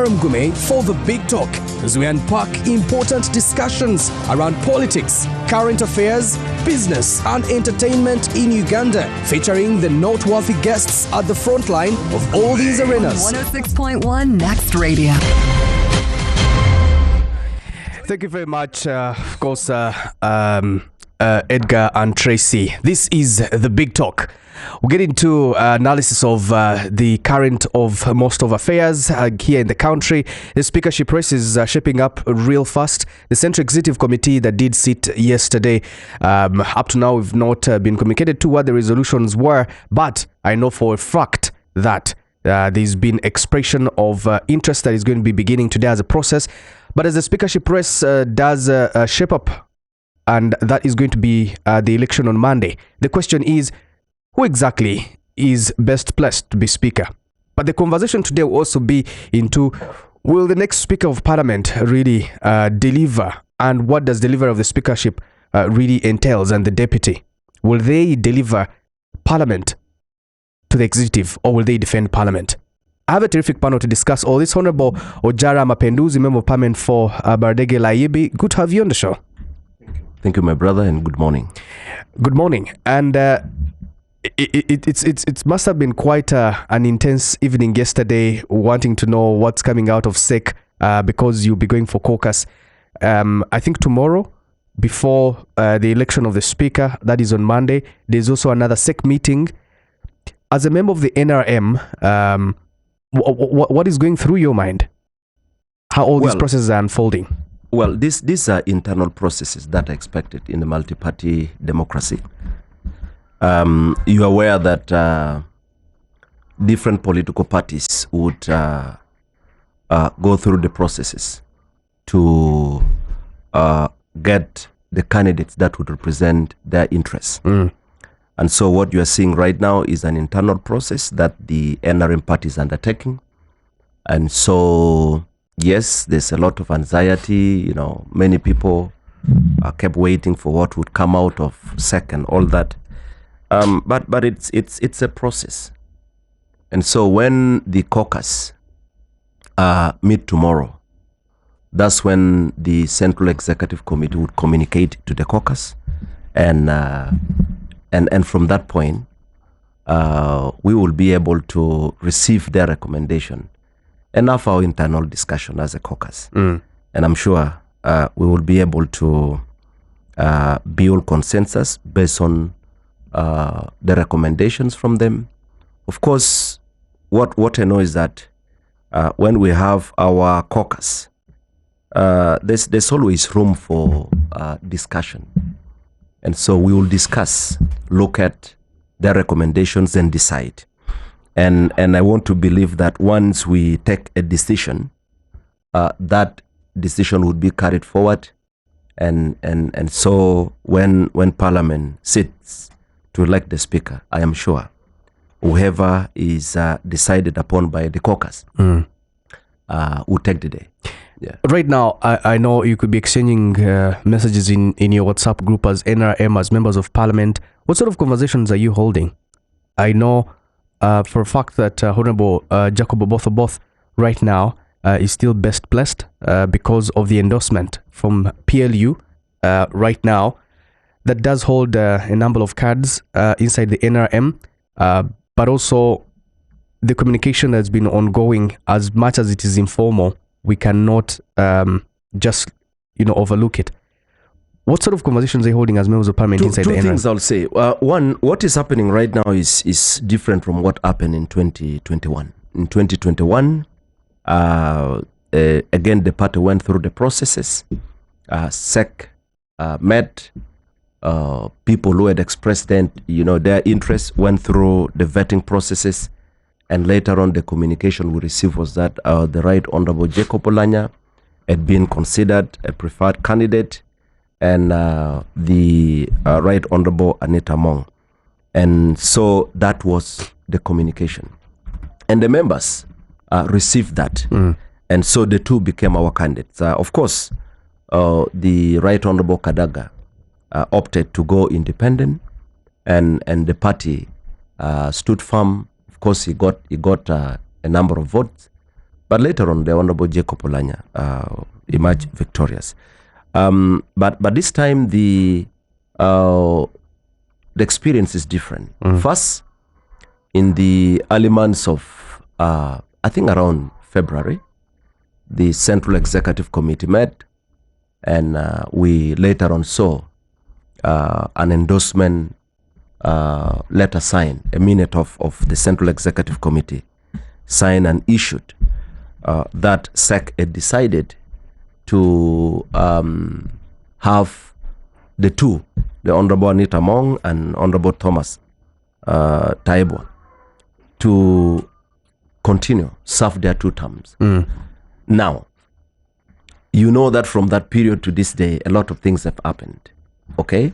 Mgume for the Big Talk as we unpack important discussions around politics, current affairs, business and entertainment in Uganda, featuring the noteworthy guests at the front line of all these arenas. 106.1 Next Radio. Thank you very much, of course, Edgar and Tracy. This is the Big Talk. We'll get into analysis of the current of most of affairs here in the country. The speakership race is shaping up real fast. The Central Executive Committee that did sit yesterday, up to now we've not been communicated to what the resolutions were, but I know for a fact that there's been expression of interest that is going to be beginning today as a process. But as the speakership race does shape up, and that is going to be the election on Monday, the question is, who exactly is best placed to be speaker? But the conversation today will also be into, will the next speaker of parliament really deliver? And what does deliver of the speakership really entails, and the deputy? Will they deliver parliament to the executive, or will they defend parliament? I have a terrific panel to discuss all this. Honorable Ojara Mapenduzi, Member of Parliament for Bardege Layibi. Good to have you on the show. Thank you, my brother, and good morning. Good morning. And it must have been quite an intense evening yesterday, wanting to know what's coming out of SEC because you'll be going for caucus. I think tomorrow, before the election of the speaker, that is on Monday, there's also another SEC meeting. As a member of the NRM, what is going through your mind? How all these processes are unfolding? Well, these are internal processes that are expected in a multi-party democracy. You are aware that different political parties would go through the processes to get the candidates that would represent their interests. And so what you are seeing right now is an internal process that the NRM party is undertaking. And so, yes, there's a lot of anxiety. You know, many people kept waiting for what would come out of SEC and all that. But it's a process. And so when the caucus meet tomorrow, that's when the Central Executive Committee would communicate to the caucus, and from that point, we will be able to receive their recommendation and have our internal discussion as a caucus. And I'm sure we will be able to build consensus based on the recommendations from them. Of course, what I know is that when we have our caucus, there's always room for discussion. And so we will discuss, look at their recommendations and decide. And I want to believe that once we take a decision, that decision would be carried forward. And so when Parliament sits to elect the speaker, I am sure whoever is decided upon by the caucus will take the day. Yeah. Right now, I know you could be exchanging messages in your WhatsApp group as NRM, as members of parliament. What sort of conversations are you holding? I know for a fact that Honorable Jacob Oboth right now is still best placed because of the endorsement from PLU right now that does hold a number of cards inside the NRM, but also the communication that's been ongoing, as much as it is informal. We cannot just, overlook it. What sort of conversations are you holding as members of parliament inside the NRM? Two things I'll say. One, what is happening right now is different from what happened in 2021. In 2021, again, the party went through the processes. SEC met people who had expressed their interest, went through the vetting processes. And later on, the communication we received was that the Right Honorable Jacob Olanya had been considered a preferred candidate, and the Right Honorable Anita Mong. And so that was the communication. And the members received that. And so the two became our candidates. Of course, the Right Honorable Kadaga opted to go independent, and the party stood firm. Of course, he got a number of votes, But later on, the Honorable Jacob Olanya emerged victorious. But this time, the experience is different. First, in the early months of, I think around February, the Central Executive Committee met, and we later on saw an endorsement letter signed, a minute of the Central Executive Committee signed and issued that SEC had decided to have the two, the Honorable Anita Mong and Honorable Thomas Taibo, to continue, serve their 2 terms. Now, you know that from that period to this day, a lot of things have happened, okay?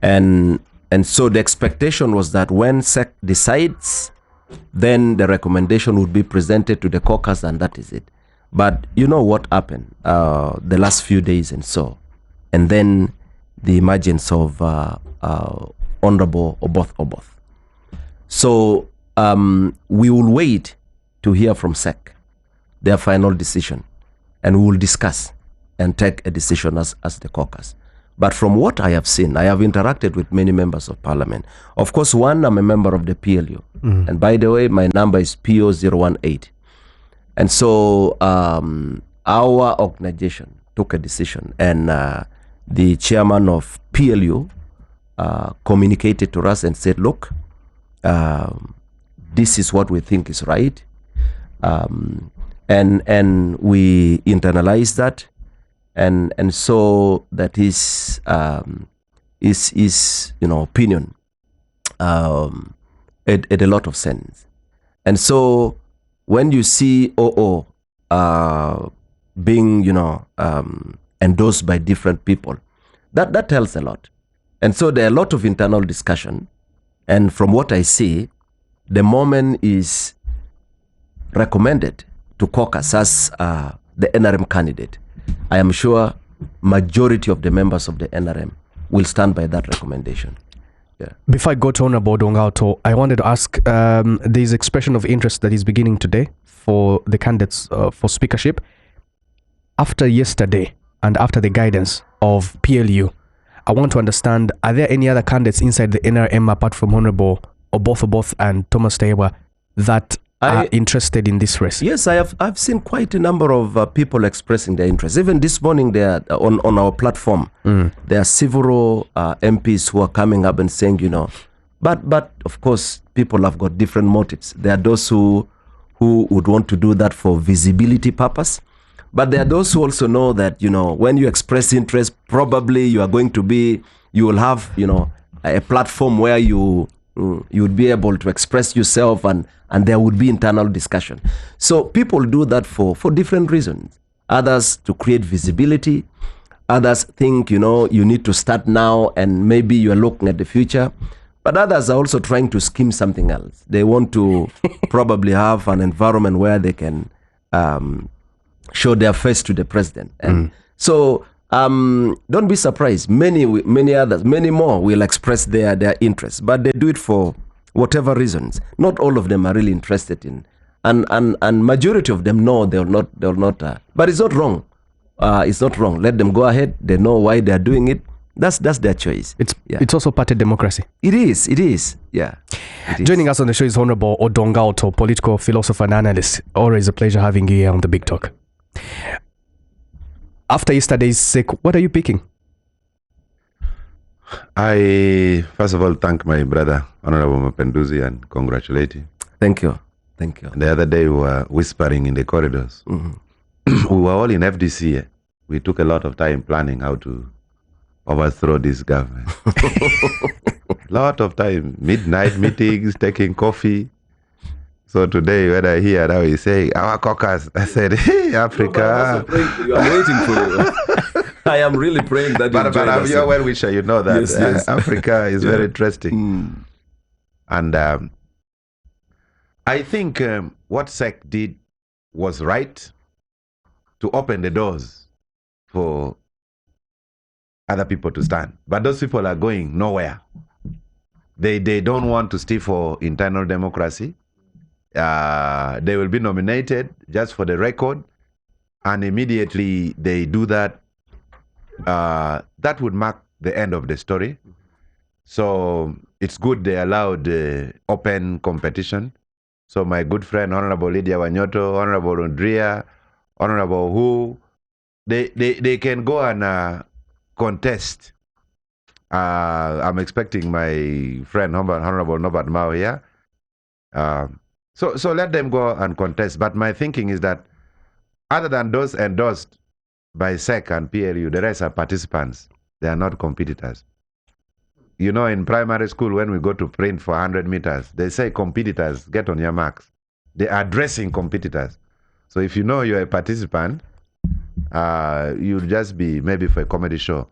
And so the expectation was that when SEC decides, then the recommendation would be presented to the caucus, and that is it. But you know what happened the last few days and so. And then the emergence of Honorable Oboth. So we will wait to hear from SEC, their final decision, and we will discuss and take a decision as the caucus. But from what I have seen, I have interacted with many members of parliament. Of course, one, I'm a member of the PLU. And by the way, my number is PO018. And so our organization took a decision, and the chairman of PLU communicated to us and said, look, this is what we think is right. And we internalized that. And so that is opinion at a lot of sense. And so when you see OO being endorsed by different people, that tells a lot. And so there are a lot of internal discussion, and from what I see, the moment is recommended to caucus as the NRM candidate, I am sure majority of the members of the NRM will stand by that recommendation. Yeah. Before I go to Honorable Odonga Otto, I wanted to ask, there's expression of interest that is beginning today for the candidates for speakership. After yesterday and after the guidance of PLU, I want to understand, are there any other candidates inside the NRM apart from Honorable Oboth and Thomas Taiwa that are interested in this race? Yes, I've seen quite a number of people expressing their interest. Even this morning, there on our platform, there are several MPs who are coming up and saying, but of course, people have got different motives. There are those who would want to do that for visibility purpose. But there are those who also know that, when you express interest, probably you will have, a platform where you would be able to express yourself, and there would be internal discussion. So people do that for different reasons. Others to create visibility. Others think, you need to start now and maybe you're looking at the future. But others are also trying to scheme something else. They want to probably have an environment where they can show their face to the president. And so don't be surprised. Many more will express their interest, but they do it for whatever reasons. Not all of them are really interested in, and majority of them know they'll not. But it's not wrong. It's not wrong. Let them go ahead. They know why they are doing it. That's their choice. It's also party democracy. It is. Yeah. Joining us on the show is Honorable Odonga Otto, political philosopher and analyst. Always a pleasure having you here on the Big Talk. After yesterday's SEC, what are you picking? I first of all thank my brother Honorable Mapenduzi and congratulate him. Thank you. The other day we were whispering in the corridors. We were all in FDC. We took a lot of time planning how to overthrow this government. Lot of time, midnight meetings, taking coffee. So today, when I hear now he's saying, our caucus, I said, hey, Africa. No, I'm waiting for you. I am really praying that but I'm your well-wisher, you know that. Yes. Africa is very interesting. And I think what SEC did was right to open the doors for other people to stand. But those people are going nowhere. They don't want to stay for internal democracy. they will be nominated just for the record, and immediately they do that, that would mark the end of the story. So it's good they allowed open competition. So my good friend, Honorable Lydia Wanyoto, Honorable Andrea, Honorable Who, they can go and contest. I'm expecting my friend, Honorable Norbert Mao here. So let them go and contest. But my thinking is that other than those endorsed by SEC and PLU, the rest are participants. They are not competitors. You know, in primary school, when we go to print for 100 meters, they say competitors, get on your marks. They are addressing competitors. So if you know you're a participant, you'll just be maybe for a comedy show.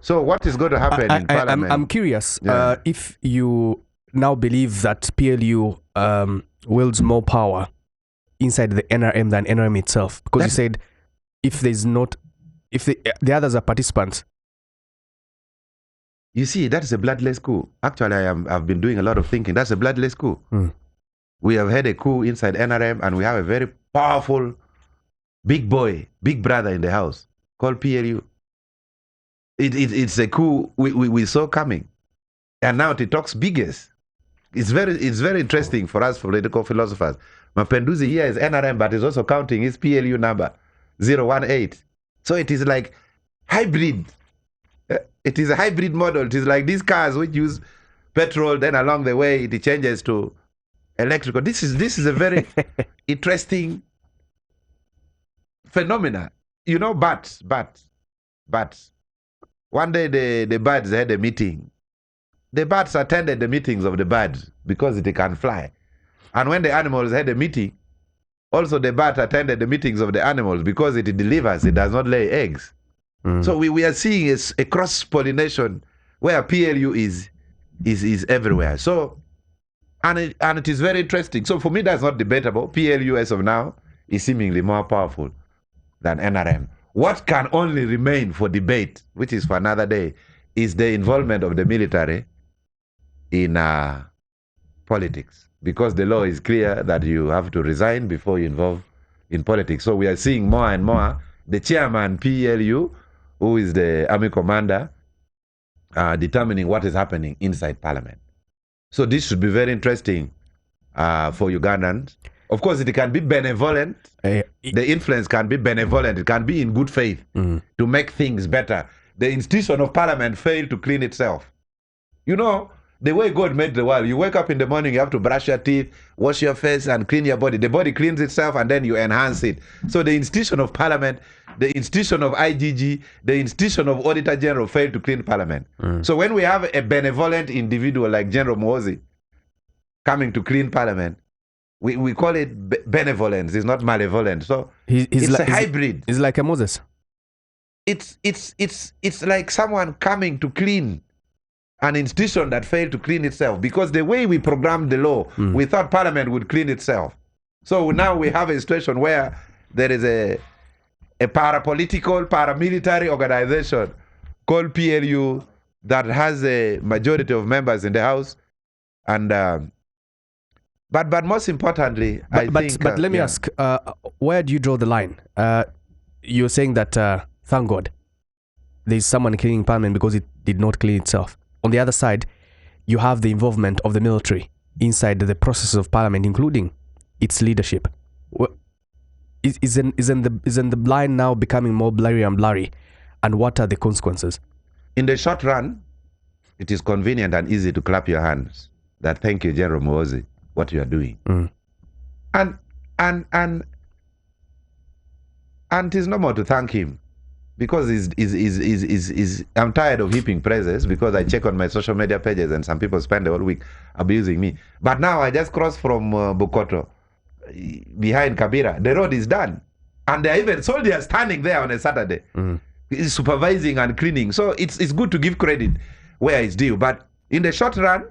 So what is going to happen in Parliament? I'm curious if you now believe that PLU wields more power inside the NRM than NRM itself, because you said if there's not, if the others are participants. You see, that is a bloodless coup. Actually, I've been doing a lot of thinking. That's a bloodless coup. We have had a coup inside NRM, and we have a very powerful big boy, big brother in the house called PLU. It's a coup we saw coming, and now it talks biggest. It's very interesting for us political philosophers. Mapenduzi here is NRM, but is also counting his PLU number 018. So it is like hybrid. It is a hybrid model. It is like these cars which use petrol, then along the way it changes to electrical. This is a very interesting phenomena. You know, but one day the birds had a meeting. The birds attended the meetings of the birds because they can fly. And when the animals had a meeting, also the bird attended the meetings of the animals because it delivers, it does not lay eggs. So we are seeing a cross-pollination where PLU is everywhere. So, and it is very interesting. So for me, that's not debatable. PLU as of now is seemingly more powerful than NRM. What can only remain for debate, which is for another day, is the involvement of the military in politics. Because the law is clear that you have to resign before you involve in politics. So we are seeing more and more the chairman PLU, who is the army commander, determining what is happening inside Parliament. So this should be very interesting for Ugandans. Of course, it can be benevolent. The influence can be benevolent. It can be in good faith to make things better. The institution of Parliament failed to clean itself. You know, the way God made the world, you wake up in the morning, you have to brush your teeth, wash your face, and clean your body. The body cleans itself, and then you enhance it. So the institution of Parliament, the institution of IGG, the institution of Auditor General failed to clean Parliament. So when we have a benevolent individual like General Muhoozi coming to clean Parliament, we call it benevolence. It's not malevolent. So it's a hybrid. It's like a Moses. It's like someone coming to clean an institution that failed to clean itself, because the way we programmed the law, we thought Parliament would clean itself. So now we have a situation where there is a parapolitical, paramilitary organization called PLU that has a majority of members in the House, and but most importantly, I think. But let me ask, where do you draw the line? You're saying that thank God there's someone cleaning Parliament because it did not clean itself. On the other side, you have the involvement of the military inside the processes of Parliament, including its leadership. Isn't the line now becoming more blurry and blurry? And what are the consequences? In the short run, it is convenient and easy to clap your hands that thank you, General Muhoozi, what you are doing. And it is no more to thank him, because I'm tired of heaping praises, because I check on my social media pages and some people spend the whole week abusing me. But now I just crossed from Bukoto behind Kabira. The road is done. And there are even soldiers standing there on a Saturday supervising and cleaning. So it's good to give credit where it's due. But in the short run,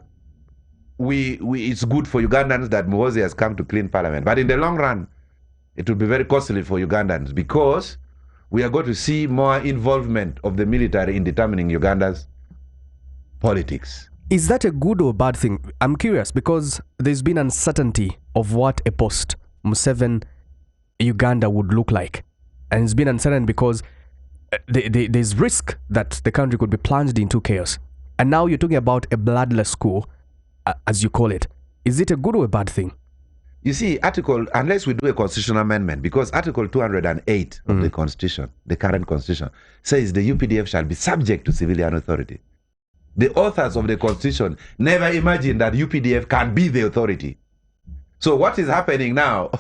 it's good for Ugandans that Muhoozi has come to clean Parliament. But in the long run, it will be very costly for Ugandans, because we are going to see more involvement of the military in determining Uganda's politics. Is that a good or bad thing? I'm curious because there's been uncertainty of what a post-Museveni Uganda would look like. And it's been uncertain because there's risk that the country could be plunged into chaos. And now you're talking about a bloodless coup, as you call it. Is it a good or a bad thing? You see, unless we do a constitutional amendment, because Article 208 of the Constitution, the current Constitution, says the UPDF shall be subject to civilian authority. The authors of the Constitution never imagined that UPDF can be the authority. So what is happening now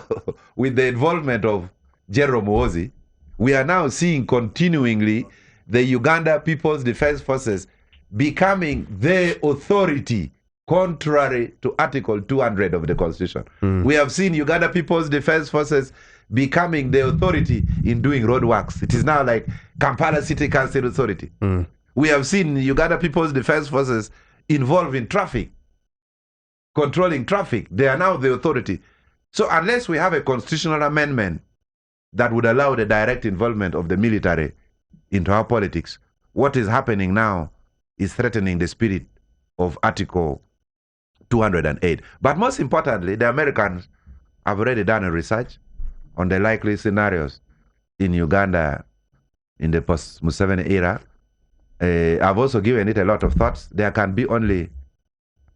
with the involvement of General Muhoozi, we are now seeing continuingly the Uganda People's Defense Forces becoming the authority contrary to Article 200 of the Constitution. We have seen Uganda People's Defense Forces becoming the authority in doing roadworks. It is now like Kampala City Council Authority. We have seen Uganda People's Defense Forces involved in traffic, controlling traffic. They are now the authority. So unless we have a constitutional amendment that would allow the direct involvement of the military into our politics, what is happening now is threatening the spirit of Article 208. But most importantly, the Americans have already done a research on the likely scenarios in Uganda in the post-Museveni era. I've also given it a lot of thoughts. There can be only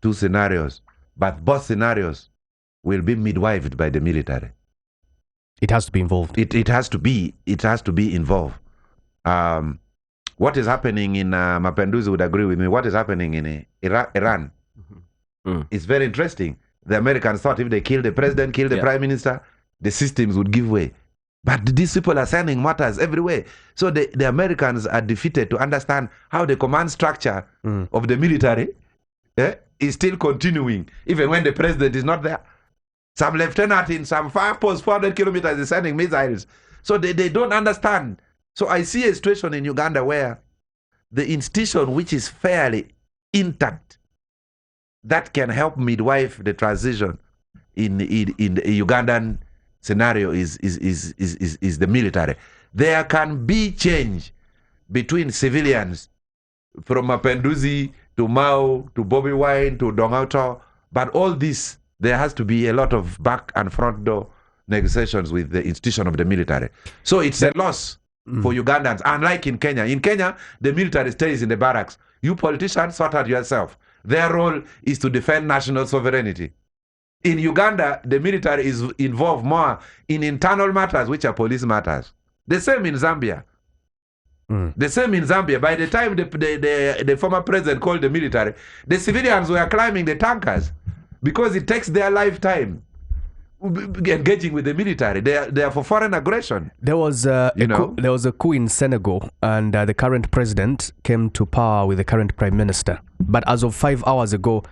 two scenarios, but both scenarios will be midwifed by the military. It has to be involved. It has to be involved. What is happening in Mapenduzi would agree with me. What is happening in Iran? It's very interesting. The Americans thought if they kill the president, kill the prime minister, the systems would give way. But these people are sending mortars everywhere. So the Americans are defeated to understand how the command structure of the military is still continuing, even when the president is not there. Some lieutenant in some far post 400 kilometers is sending missiles. So they don't understand. So I see a situation in Uganda where the institution which is fairly intact, that can help midwife the transition in the Ugandan scenario is the military. There can be change between civilians from Mapenduzi to Mao to Bobby Wine to Odonga Otto, but all this, there has to be a lot of back and front door negotiations with the institution of the military. So it's a loss for Ugandans, unlike in Kenya. In Kenya, the military stays in the barracks. You politicians sort out yourself. Their role is to defend national sovereignty. In Uganda, the military is involved more in internal matters, which are police matters. The same in Zambia. The same in Zambia. By the time the former president called the military, the civilians were climbing the tankers because it takes their lifetime engaging with the military. They are for foreign aggression. There was there was a coup in Senegal, and the current president came to power with the current prime minister. But as of 5 hours ago,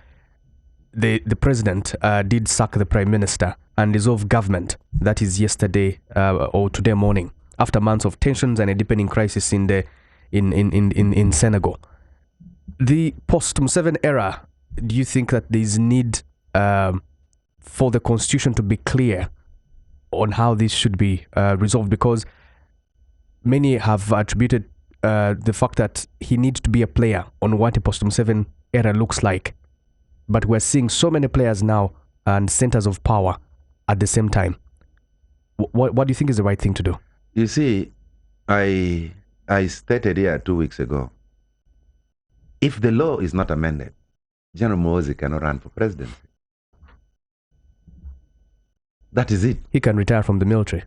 the president did sack the prime minister and dissolve government. That is yesterday or today morning, after months of tensions and a deepening crisis in Senegal. The post-Museveni era, do you think that there is need for the constitution to be clear on how this should be resolved? Because many have attributed the fact that he needs to be a player on what a post-Museveni era looks like. But we're seeing so many players now and centers of power at the same time. What do you think is the right thing to do? You see, I stated here 2 weeks ago, if the law is not amended, General Muhoozi cannot run for presidency. That is it. He can retire from the military.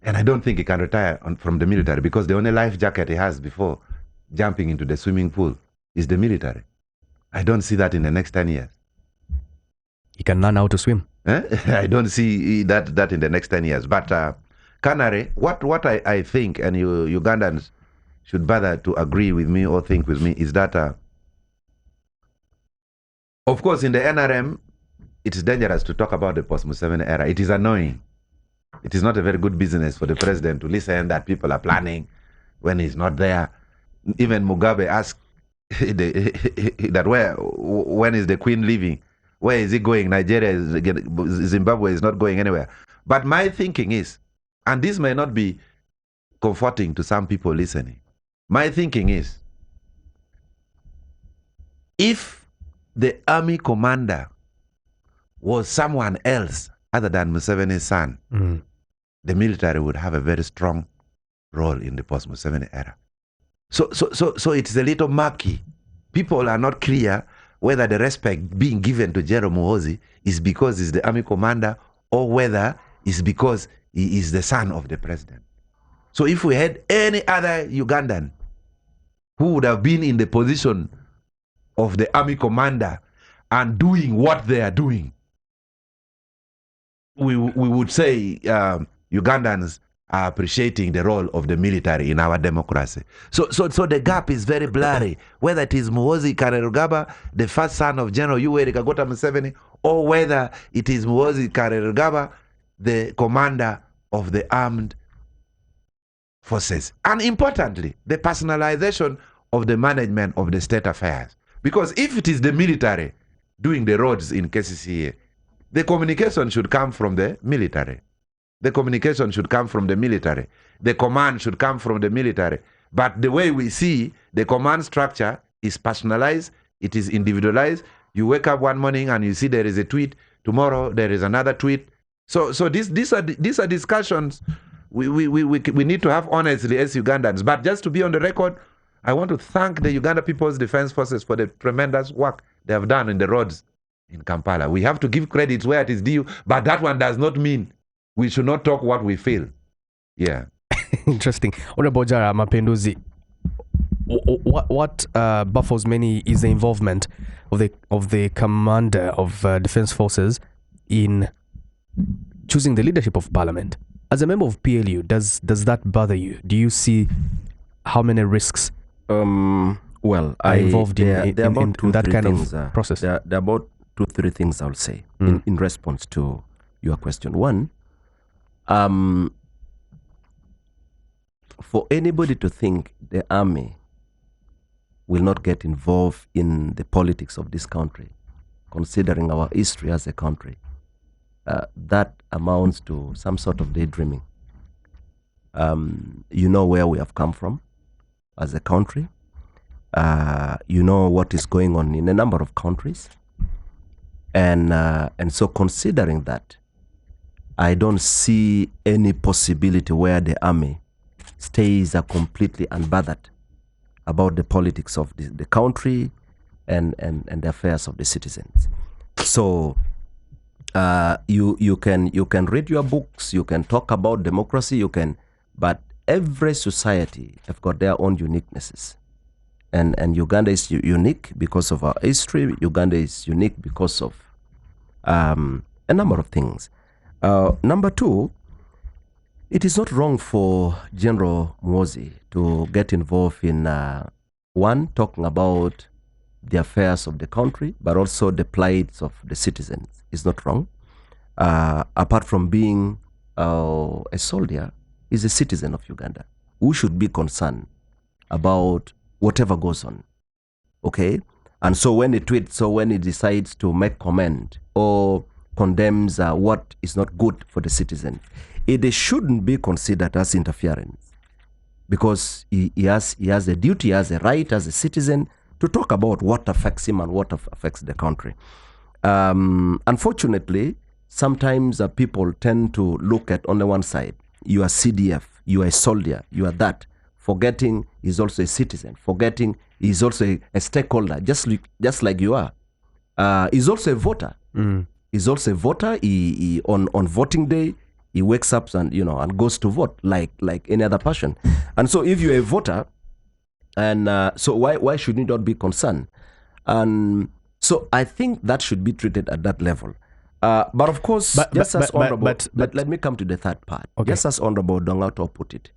And I don't think he can retire from the military, because the only life jacket he has before jumping into the swimming pool is the military. I don't see that in the next 10 years. He can learn how to swim. I don't see that in the next 10 years. But Canary, what I think, and you Ugandans should bother to agree with me or think with me, is that, of course, in the NRM, it is dangerous to talk about the post-Museveni era. It is annoying. It is not a very good business for the president to listen that people are planning when he's not there. Even Mugabe asked that when is the Queen leaving? Where is he going? Nigeria, Zimbabwe is not going anywhere. But my thinking is, and this may not be comforting to some people listening, my thinking is, if the army commander was someone else other than Museveni's son, the military would have a very strong role in the post-Museveni era. So it's a little murky. People are not clear whether the respect being given to General Muhoozi is because he's the army commander or whether it's because he is the son of the president. So if we had any other Ugandan who would have been in the position of the army commander and doing what they are doing, we would say Ugandans are appreciating the role of the military in our democracy. So the gap is very blurry, whether it is Muhoozi Kainerugaba, the first son of General Yoweri Kaguta Museveni, or whether it is Muhoozi Kainerugaba, the commander of the armed forces. And importantly, the personalization of the management of the state affairs. Because if it is the military doing the roads in KCCA, the communication should come from the military. The communication should come from the military. The command should come from the military. But the way we see the command structure is personalized, it is individualized. You wake up one morning and you see there is a tweet, tomorrow there is another tweet. So these are discussions we need to have honestly as Ugandans. But just to be on the record, I want to thank the Uganda People's Defense Forces for the tremendous work they have done in the roads in Kampala. We have to give credit where it is due, but that one does not mean we should not talk what we feel. Yeah. Interesting. Honorable Jara Mapenduzi, what baffles many is the involvement of the commander of defense forces in choosing the leadership of parliament. As a member of PLU, does that bother you? Do you see how many risks are involved in that kind of process? There are about 2-3 things I'll say in response to your question. One, for anybody to think the army will not get involved in the politics of this country, considering our history as a country, that amounts to some sort of daydreaming. You know where we have come from as a country. You know what is going on in a number of countries. And so considering that, I don't see any possibility where the army stays completely unbothered about the politics of the country and the affairs of the citizens. So you can read your books, you can talk about democracy, but every society have got their own uniquenesses. And Uganda is unique because of our history. Uganda is unique because of a number of things. Number two, it is not wrong for General Muhoozi to get involved in, one, talking about the affairs of the country, but also the plights of the citizens. It's not wrong. Apart from being a soldier, he's a citizen of Uganda who should be concerned about whatever goes on. Okay? And so when he tweets, so when he decides to make comment or condemns what is not good for the citizen, it shouldn't be considered as interference, because he has a duty, he has a right as a citizen to talk about what affects him and what affects the country. Unfortunately, sometimes people tend to look at only one side. You are CDF, you are a soldier, you are that, forgetting he's also a citizen, forgetting he's also a stakeholder, just like you are. He's also a voter. He's also a voter. He on voting day, he wakes up and goes to vote like any other person. And so if you're a voter, and so why should you not be concerned? And so I think that should be treated at that level. But of course, but let me come to the third part. Okay. Just as Honorable Odonga Otto put it,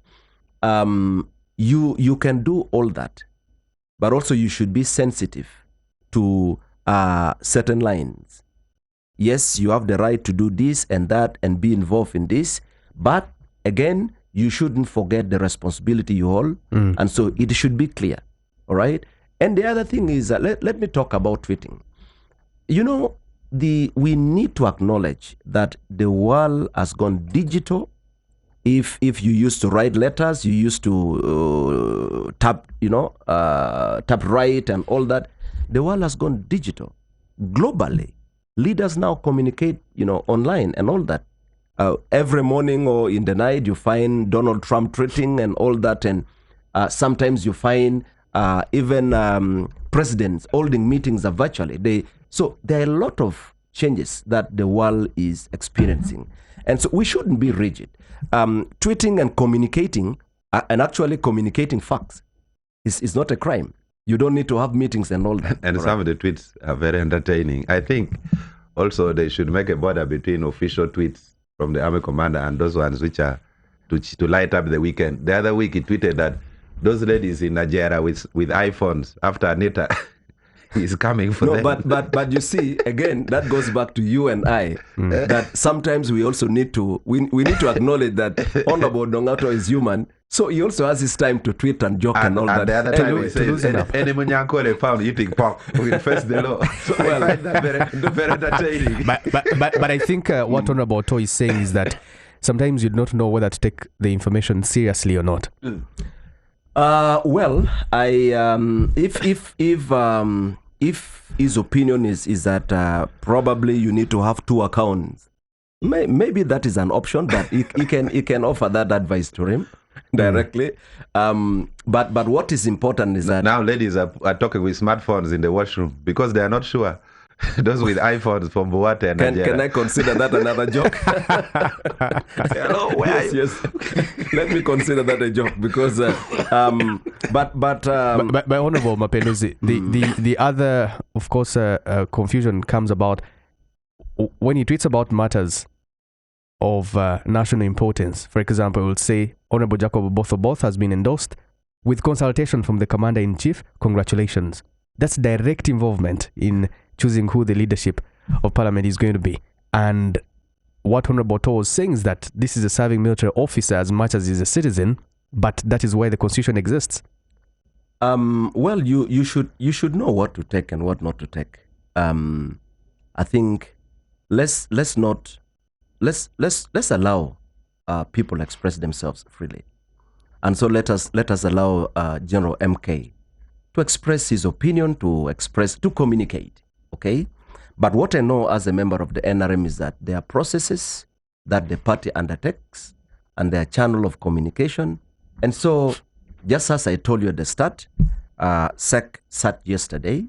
you can do all that, but also you should be sensitive to certain lines. Yes, you have the right to do this and that and be involved in this, but again, you shouldn't forget the responsibility you hold, and so it should be clear, all right? And the other thing is, let me talk about tweeting. You know, we need to acknowledge that the world has gone digital. If you used to write letters, you used to tap right and all that, the world has gone digital. globally, leaders now communicate, online and all that. Every morning or in the night, you find Donald Trump tweeting and all that. And sometimes you find even presidents holding meetings virtually. So there are a lot of changes that the world is experiencing. And so we shouldn't be rigid. Tweeting and communicating, and actually communicating facts, is not a crime. You don't need to have meetings and all that. And some of the tweets are very entertaining. I think also they should make a border between official tweets from the army commander and those ones which are to light up the weekend. The other week he tweeted that those ladies in Nigeria with iPhones after Anita is coming for them. But you see, again, that goes back to you and I, that sometimes we also need to need to acknowledge that Hon Odonga Otto is human, so he also has his time to tweet and joke and all that. The other time he says, any Munyankole found eating pork will face the law. So I find that very entertaining. But I think what Hon Otto is saying is that sometimes you do not know whether to take the information seriously or not. Well, if his opinion is that probably you need to have two accounts, maybe that is an option, but he can offer that advice to him directly. But what is important is that now ladies are talking with smartphones in the washroom because they are not sure. Those with iPhones from Buate and Nigeria. Can I consider that another joke? Hello, where yes. Let me consider that a joke because, but Honorable Mapenuzi, the other, of course, confusion comes about when he tweets about matters of national importance. For example, we'll say Honorable Jacob Otto has been endorsed with consultation from the Commander-in-Chief. Congratulations. That's direct involvement in choosing who the leadership of parliament is going to be. And what Honorable Otto was saying is that this is a serving military officer as much as he's a citizen, but that is why the constitution exists. Well, you should know what to take and what not to take. I think let's allow people express themselves freely, and so let us allow General MK to express his opinion, to communicate. Okay, but what I know as a member of the NRM is that there are processes that the party undertakes and their channel of communication. And so, just as I told you at the start, SEC sat yesterday.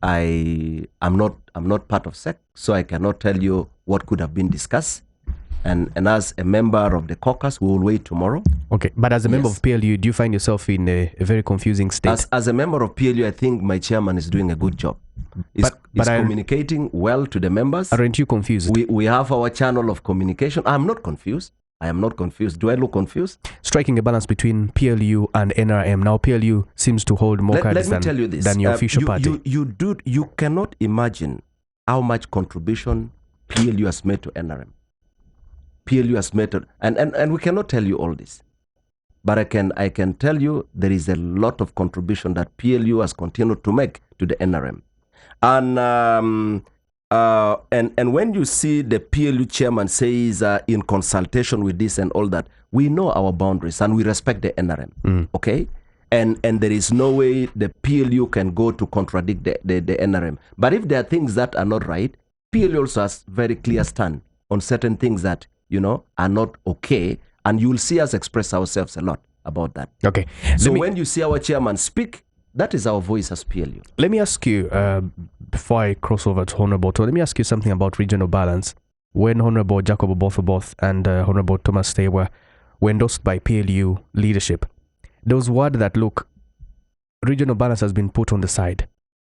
I'm not part of SEC, so I cannot tell you what could have been discussed. And as a member of the caucus, we will wait tomorrow. Okay, but as a member of PLU, do you find yourself in a very confusing state? As a member of PLU, I think my chairman is doing a good job. He's communicating well to the members. Aren't you confused? We have our channel of communication. I'm not confused. I am not confused. Do I look confused? Striking a balance between PLU and NRM. Now PLU seems to hold more cards than your official party. You cannot imagine how much contribution PLU has made to NRM. PLU has made, and we cannot tell you all this, but I can tell you there is a lot of contribution that PLU has continued to make to the NRM, and when you see the PLU chairman says in consultation with this and all that, we know our boundaries and we respect the NRM. Okay, and there is no way the PLU can go to contradict the NRM. But if there are things that are not right, PLU also has very clear stand on certain things that are not okay, and you will see us express ourselves a lot about that. Okay. So when you see our chairman speak, that is our voice as PLU. Let me ask you, before I cross over to Honorable Otto, let me ask you something about regional balance. When Honorable Jacob Otto and Honorable Thomas Tay were endorsed by PLU leadership, there was word that, look, regional balance has been put on the side.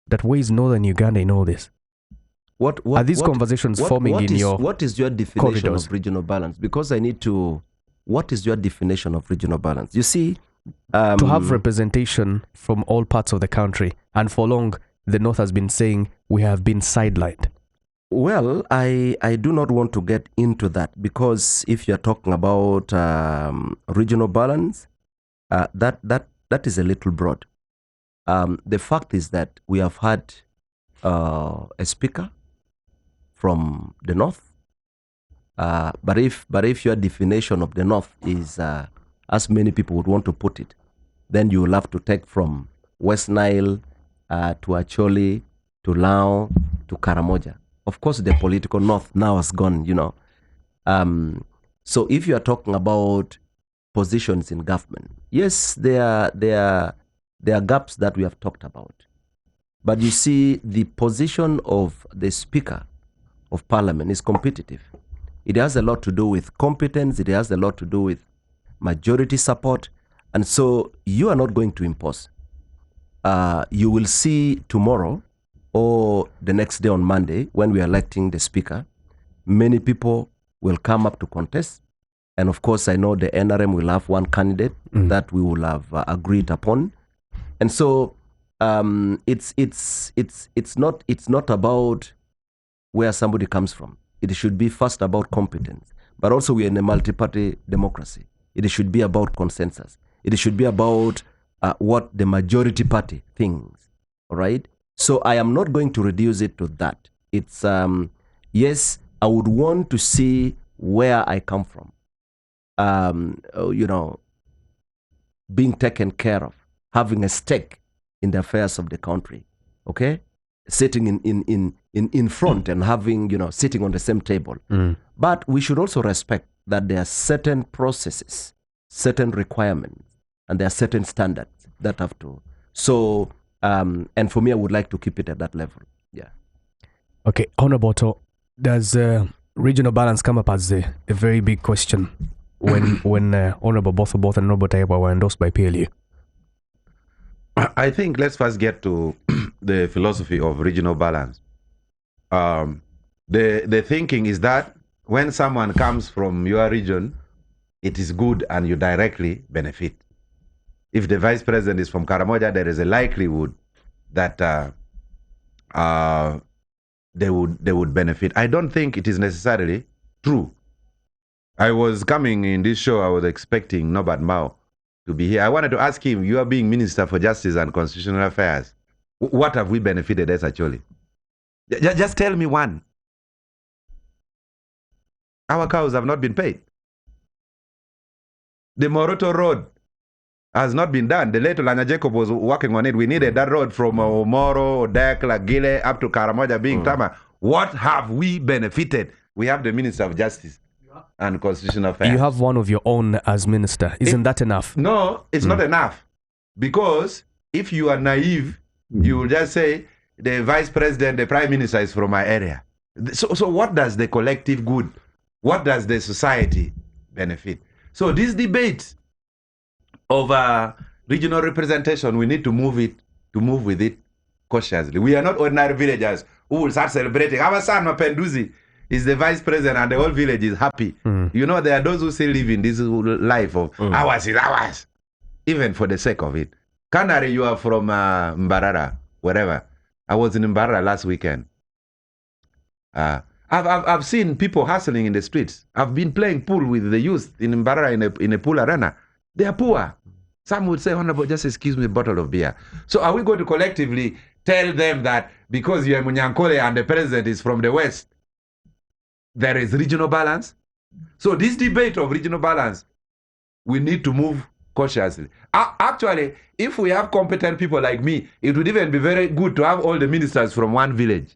That way is Northern Uganda in all this. What are these conversations forming in your What is your definition corridors? Of regional balance? Because I need to... What is your definition of regional balance? You see... to have representation from all parts of the country. And for long, the North has been saying we have been sidelined. Well, I do not want to get into that, because if you're talking about regional balance, that is a little broad. The fact is that we have had a speaker from the North, but if your definition of the North is as many people would want to put it, then you will have to take from West Nile to Acholi to Lao to Karamoja. Of course, the political north now has gone, So if you are talking about positions in government, yes, there are gaps that we have talked about. But you see, the position of the Speaker of Parliament is competitive. It has a lot to do with competence. It has a lot to do with majority support. And so you are not going to impose. You will see tomorrow or the next day on Monday, when we are electing the Speaker, many people will come up to contest. And of course, I know the NRM will have one candidate that we will have agreed upon. And so it's not about where somebody comes from. It should be first about competence. But also we are in a multi-party democracy. It should be about consensus. It should be about what the majority party thinks. All right? So I am not going to reduce it to that. It's, yes, I would want to see where I come from. Being taken care of, having a stake in the affairs of the country, okay? Sitting in front and having, sitting on the same table. But we should also respect that there are certain processes, certain requirements, and there are certain standards that have to. So, and for me, I would like to keep it at that level. Yeah. Okay, Hon Otto, does regional balance come up as a very big question when Honorable both and Honorable Taiba were endorsed by PLU? I think let's first get to the philosophy of regional balance. The thinking is that when someone comes from your region, it is good and you directly benefit. If the vice president is from Karamoja, there is a likelihood that they would benefit. I don't think it is necessarily true. I was coming in this show, I was expecting Norbert Mao to be here. I wanted to ask him, you are being Minister for Justice and Constitutional Affairs. What have we benefited as actually? Just tell me one. Our cows have not been paid. The Moroto Road has not been done. The late Olanya Jacob was working on it. We needed that road from Omoro, Odekla, Gile, up to Karamoja being Tama. What have we benefited? We have the Minister of Justice and Constitutional Affairs. You have one of your own as minister. Isn't that enough? No, it's not enough. Because if you are naive, you will just say, the vice president, the prime minister is from my area. So what does the collective good, what does the society benefit? So this debate of regional representation, we need to move with it cautiously. We are not ordinary villagers who will start celebrating. Our son, Mapenduzi, is the vice president and the whole village is happy. There are those who still live in this life of ours is ours, even for the sake of it. Canary, you are from Mbarara, wherever. I was in Mbarara last weekend. I've seen people hustling in the streets. I've been playing pool with the youth in Mbarara in a pool arena. They are poor. Some would say, Honorable, just excuse me a bottle of beer. So are we going to collectively tell them that because you are Munyankole and the president is from the West, there is regional balance? So this debate of regional balance, we need to move cautiously. Actually, if we have competent people like me, it would even be very good to have all the ministers from one village.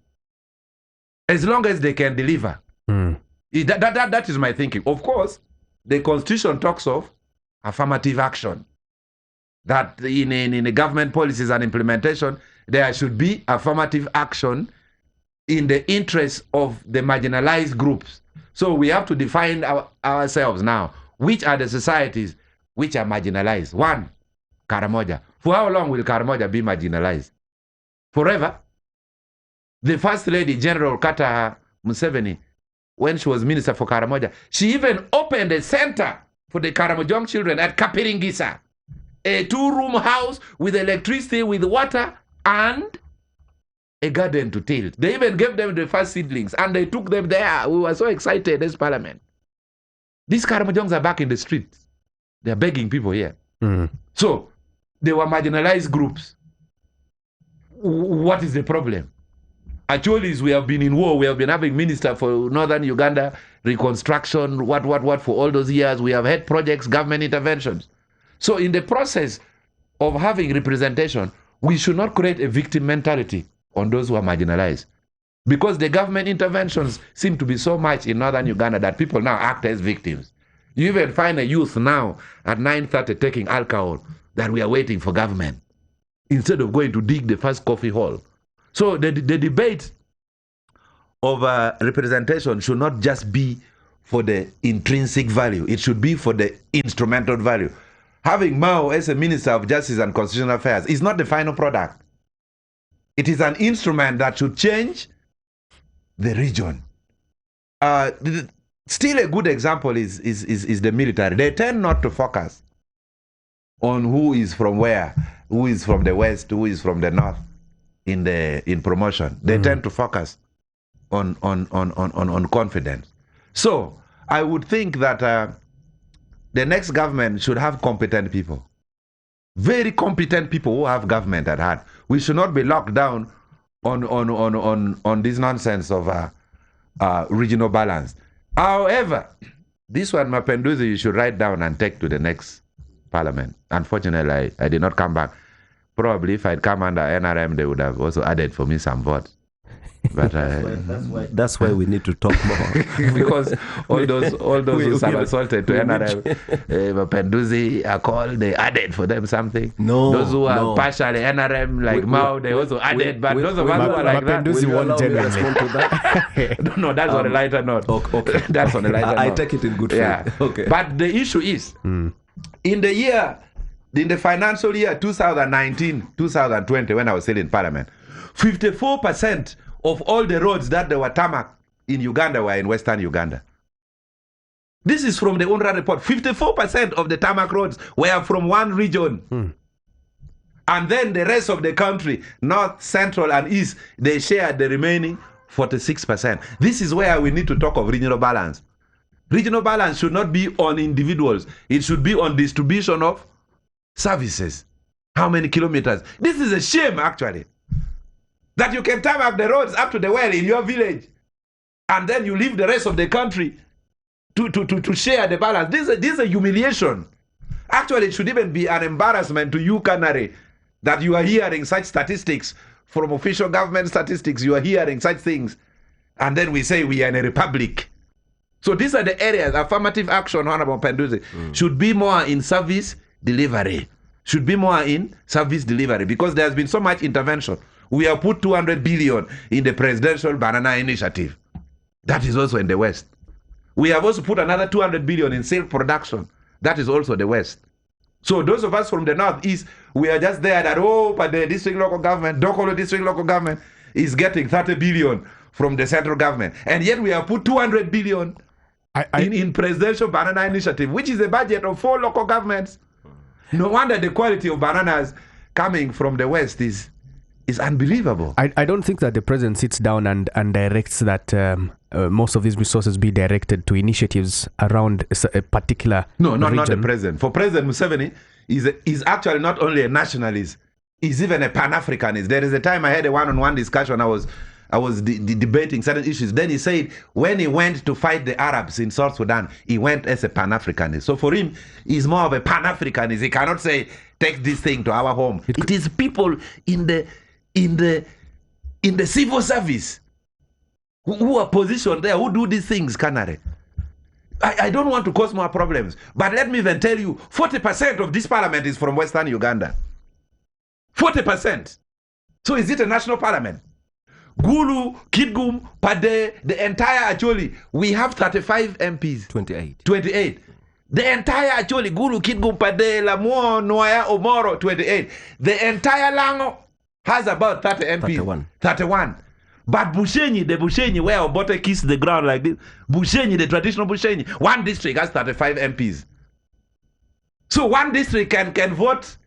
As long as they can deliver. That is my thinking. Of course, the Constitution talks of affirmative action. That in the government policies and implementation, there should be affirmative action in the interest of the marginalized groups. So we have to define ourselves now. Which are the societies which are marginalized? One, Karamoja. For how long will Karamoja be marginalized? Forever. The First Lady, General Kata Museveni, when she was Minister for Karamoja, she even opened a center for the Karamojong children at Kapiringisa. A 2-room house with electricity, with water, and a garden to till. They even gave them the first seedlings, and they took them there. We were so excited as Parliament. These Karamojongs are back in the streets. They're begging people here. So, they were marginalized groups. What is the problem? Actually, we have been in war. We have been having minister for northern Uganda, reconstruction, what for all those years. We have had projects, government interventions. So in the process of having representation, we should not create a victim mentality on those who are marginalized. Because the government interventions seem to be so much in northern Uganda that people now act as victims. You even find a youth now at 9:30 taking alcohol that we are waiting for government instead of going to dig the first coffee hole. So the debate of representation should not just be for the intrinsic value. It should be for the instrumental value. Having Mao as a Minister of Justice and Constitutional Affairs is not the final product. It is an instrument that should change the region. Still a good example is the military. They tend not to focus on who is from where, who is from the west, who is from the north in promotion. They tend to focus on confidence. So I would think that the next government should have competent people, very competent people who have government at heart. We should not be locked down on this nonsense of regional balance. However, this one, Mapinduzi, you should write down and take to the next parliament. Unfortunately, I did not come back. Probably if I'd come under NRM, they would have also added for me some votes. But that's why we need to talk more. Because all those who assaulted to NRM, Mapinduzi are called, they added for them something. No, those who are partially NRM, like Mao, they also added. But those of us who are like that, Mapinduzi won't genuinely. No, that's on a lighter note. Okay. That's on a lighter note. I take it in good faith. Yeah. Okay. But the issue is, in the financial year 2019-2020, when I was still in Parliament, 54% of all the roads that they were tarmac in Uganda were in Western Uganda. This is from the UNRWA report. 54% of the tarmac roads were from one region. And then the rest of the country, North, Central, and East, they shared the remaining 46%. This is where we need to talk of regional balance. Regional balance should not be on individuals. It should be on distribution of services. How many kilometers? This is a shame, actually, that you can tarmac the roads up to the well in your village, and then you leave the rest of the country to share the balance. This is a humiliation. Actually, it should even be an embarrassment to you, Canary, that you are hearing such statistics from official government statistics. You are hearing such things, and then we say we are in a republic. So these are the areas. Affirmative action, Honorable Mapinduzi, should be more in service delivery. Should be more in service delivery, because there has been so much intervention. We have put 200 billion in the presidential banana initiative. That is also in the West. We have also put another 200 billion in silk production. That is also the West. So those of us from the Northeast, we are just there that, but the district local government, Dokolo district local government is getting 30 billion from the central government. And yet we have put 200 billion in presidential banana initiative, which is a budget of 4 local governments. No wonder the quality of bananas coming from the West is unbelievable. I don't think that the president sits down and directs that most of these resources be directed to initiatives around a particular region. Not the president. For President Museveni, is actually not only a nationalist, he's even a Pan-Africanist. There is a time I had a one-on-one discussion. I was debating certain issues. Then he said when he went to fight the Arabs in South Sudan, he went as a Pan-Africanist. So for him, he's more of a Pan-Africanist. He cannot say, take this thing to our home. It is people in the civil service who are positioned there, who do these things, Canary. I don't want to cause more problems, but let me even tell you, 40% of this parliament is from Western Uganda. 40%. So is it a national parliament? Gulu, Kidgum, Pade, the entire Acholi, we have 35 MPs. 28. The entire Acholi, Gulu, Kidgum, Pade, Lamuo, Noaya, Omoro, 28. The entire Lango has about 30 MPs. 31. But Bushenyi, the Bushenyi, where Obote kissed the ground like this, Bushenyi, the traditional Bushenyi, one district has 35 MPs. So one district can vote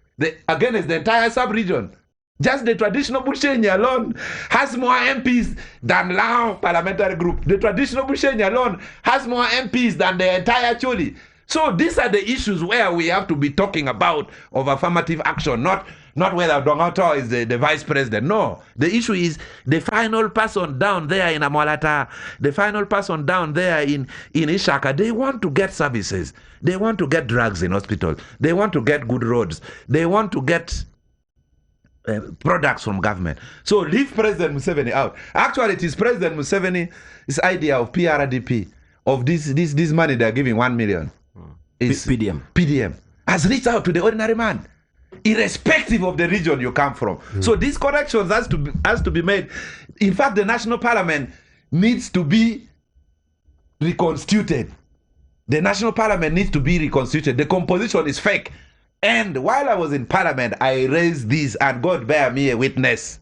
against the entire sub-region. Just the traditional Bushenyi alone has more MPs than Lao parliamentary group. The traditional Bushenyi alone has more MPs than the entire Choli. So these are the issues where we have to be talking about of affirmative action, not whether Odonga Otto is the vice president. No, the issue is the final person down there in Amwalata, the final person down there in Ishaka. They want to get services. They want to get drugs in hospital. They want to get good roads. They want to get products from government. So leave President Museveni out. Actually, it is President Museveni's idea of PRDP, of this money they're giving 1 million. Is PDM has reached out to the ordinary man, irrespective of the region you come from. So these corrections has to be made. In fact, the National Parliament needs to be reconstituted. The National Parliament needs to be reconstituted. The composition is fake. And while I was in Parliament, I raised this, and God bear me a witness.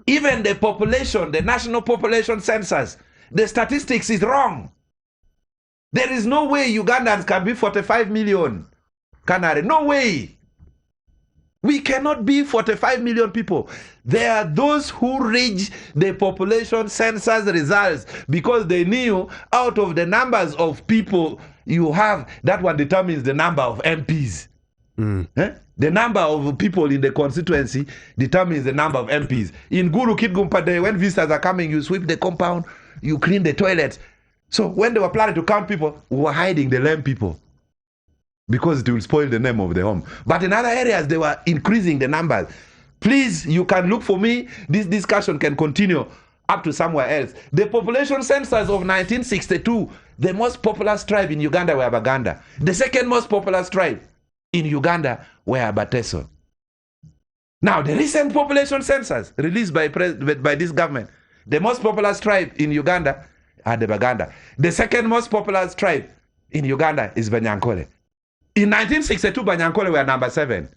Even the population, the national population census, the statistics is wrong. There is no way Ugandans can be 45 million. Canary, no way. We cannot be 45 million people. There are those who reach the population census results because they knew out of the numbers of people you have, that one determines the number of MPs. The number of people in the constituency determines the number of MPs. In Guru Kidgumpade, when visitors are coming, you sweep the compound, you clean the toilets. So when they were planning to count people, we were hiding the lame people because it will spoil the name of the home. But in other areas, they were increasing the numbers. Please, you can look for me. This discussion can continue up to somewhere else. The population census of 1962, the most populous tribe in Uganda were Baganda. The second most populous tribe in Uganda were Abateso. Now, the recent population census released by this government, the most populous tribe in Uganda are the Baganda. The second most populous tribe in Uganda is Banyankole. In 1962, Banyankole were number 7.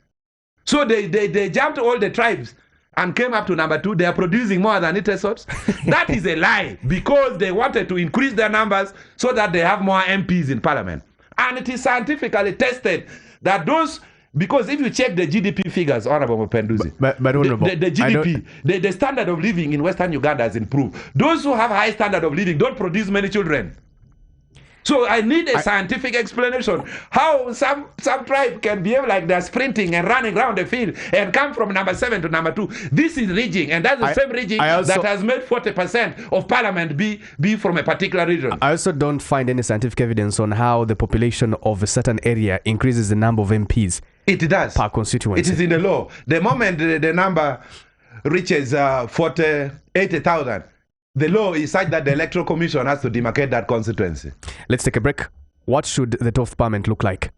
So they jumped all the tribes and came up to number 2. They are producing more than Itesots. That is a lie, because they wanted to increase their numbers so that they have more MPs in parliament. And it is scientifically tested that those, because if you check the GDP figures, Honorable Mupenduzi, but Honorable, the GDP, the standard of living in Western Uganda has improved. Those who have high standard of living don't produce many children. So I need a scientific explanation how some tribe can behave like they're sprinting and running around the field and come from number 7 to number 2. This is rigging, and that's the same rigging that has made 40% of parliament be from a particular region. I also don't find any scientific evidence on how the population of a certain area increases the number of MPs. It does. Per constituency. It is in the law. The moment the number reaches 80,000, the law is such that the Electoral Commission has to demarcate that constituency. Let's take a break. What should the 12th Parliament look like?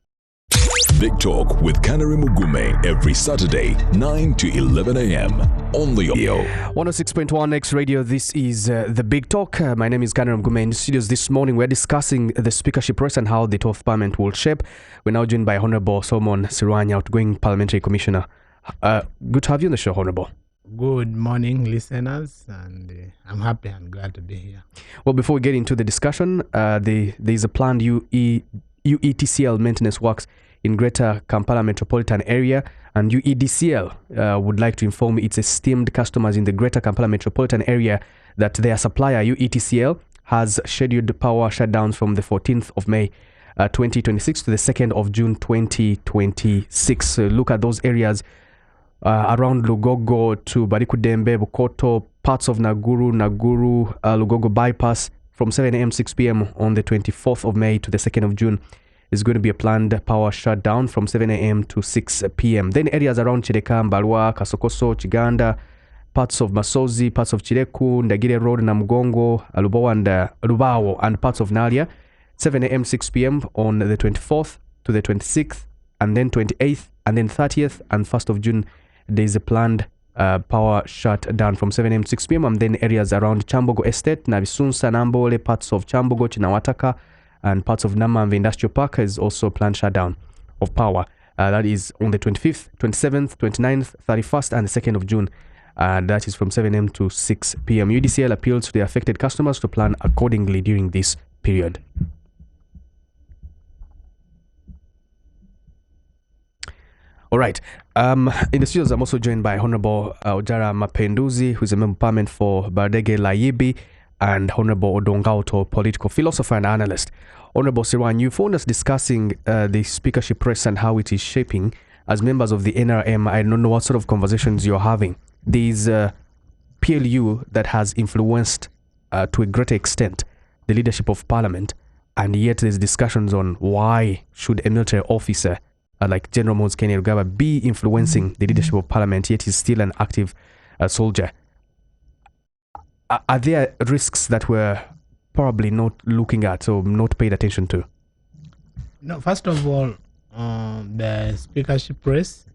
Big Talk with Kanari Mugume every Saturday, 9 to 11 a.m. on the audio. 106.1 X Radio. This is the Big Talk. My name is Kanari Mugume. In the studios this morning, we're discussing the speakership race and how the 12th Parliament will shape. We're now joined by Honorable Solomon Sirwanya, outgoing Parliamentary Commissioner. Good to have you on the show, Honorable. Good morning, listeners, and I'm happy and glad to be here. Well, before we get into the discussion, there's a planned UETCL maintenance works in Greater Kampala Metropolitan Area, and UEDCL would like to inform its esteemed customers in the Greater Kampala Metropolitan Area that their supplier, UETCL, has scheduled power shutdowns from the 14th of May 2026 to the 2nd of June 2026. Look at those areas around Lugogo to Barikudembe, Bukoto, parts of Naguru, Lugogo bypass from 7 a.m. 6 p.m. on the 24th of May to the 2nd of June is going to be a planned power shutdown from 7 a.m. to 6 p.m. Then areas around Chireka, Mbalwa, Kasokoso, Chiganda, parts of Masozi, parts of Chireku, Ndagire Road, Namugongo, Lubao, and parts of Nalia, 7 a.m. 6 p.m. on the 24th to the 26th, and then 28th, and then 30th and 1st of June. There is a planned power shutdown from 7 a.m. 6 p.m. and then areas around Chambogo Estate, Nabisunsa, Nambole, parts of Chambogo, Chinawataka, and parts of Namamve Industrial Park is also a planned shutdown of power. That is on the 25th, 27th, 29th, 31st, and the 2nd of June. That is from 7 a.m. to 6 p.m. UDCL appeals to the affected customers to plan accordingly during this period. All right. In the studios, I'm also joined by Honorable Ojara Mapenduzi, who's a member of parliament for Bardege Layibi, and Honorable Odonga Otto, political philosopher and analyst. Honorable Sirwan, you found us discussing the speakership race and how it is shaping. As members of the NRM, I don't know what sort of conversations you're having. There's PLU that has influenced to a greater extent the leadership of parliament, and yet there's discussions on why should a military officer like General Moses Kainerugaba be influencing the leadership of parliament, yet he's still an active soldier. Are there risks that we're probably not looking at or not paid attention to? No, first of all, the speakership race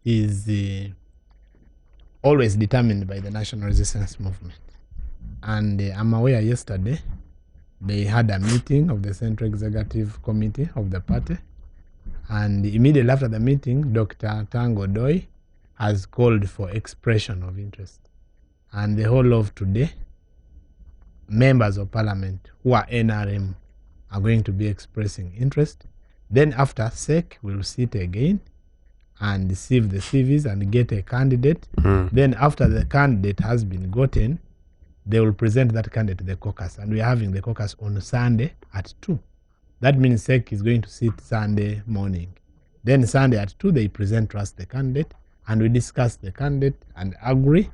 is always determined by the National Resistance Movement. And I'm aware yesterday they had a meeting of the Central Executive Committee of the party. And immediately after the meeting, Dr. Tango Doi has called for expression of interest. And the whole of today, members of parliament who are NRM are going to be expressing interest. Then after SEC, we'll sit again and receive the CVs and get a candidate. Then after the candidate has been gotten, they will present that candidate to the caucus. And we are having the caucus on Sunday at 2. That means SEC is going to sit Sunday morning. Then Sunday at 2, they present to us the candidate and we discuss the candidate and agree.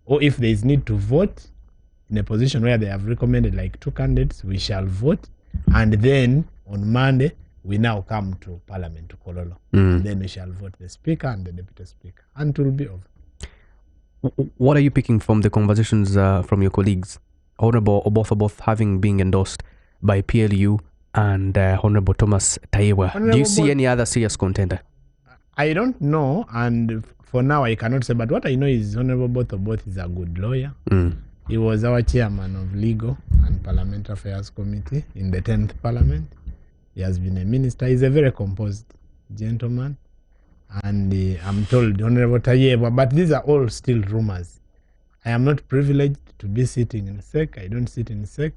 Or if there is need to vote in a position where they have recommended like 2 candidates, we shall vote. And then on Monday, we now come to Parliament, to Kololo. Then we shall vote the Speaker and the Deputy Speaker. And it will be over. What are you picking from the conversations from your colleagues, Honorable Oboth having been endorsed by PLU and Honorable Thomas Taiwa? Do you see any other serious contender? I don't know, and for now I cannot say, but what I know is Honorable Oboth is a good lawyer. He was our chairman of Legal and Parliamentary Affairs Committee in the 10th Parliament. He has been a minister. He's a very composed gentleman. And I'm told Honorable Taiwa, but these are all still rumors. I am not privileged to be sitting in SEC. I don't sit in SEC.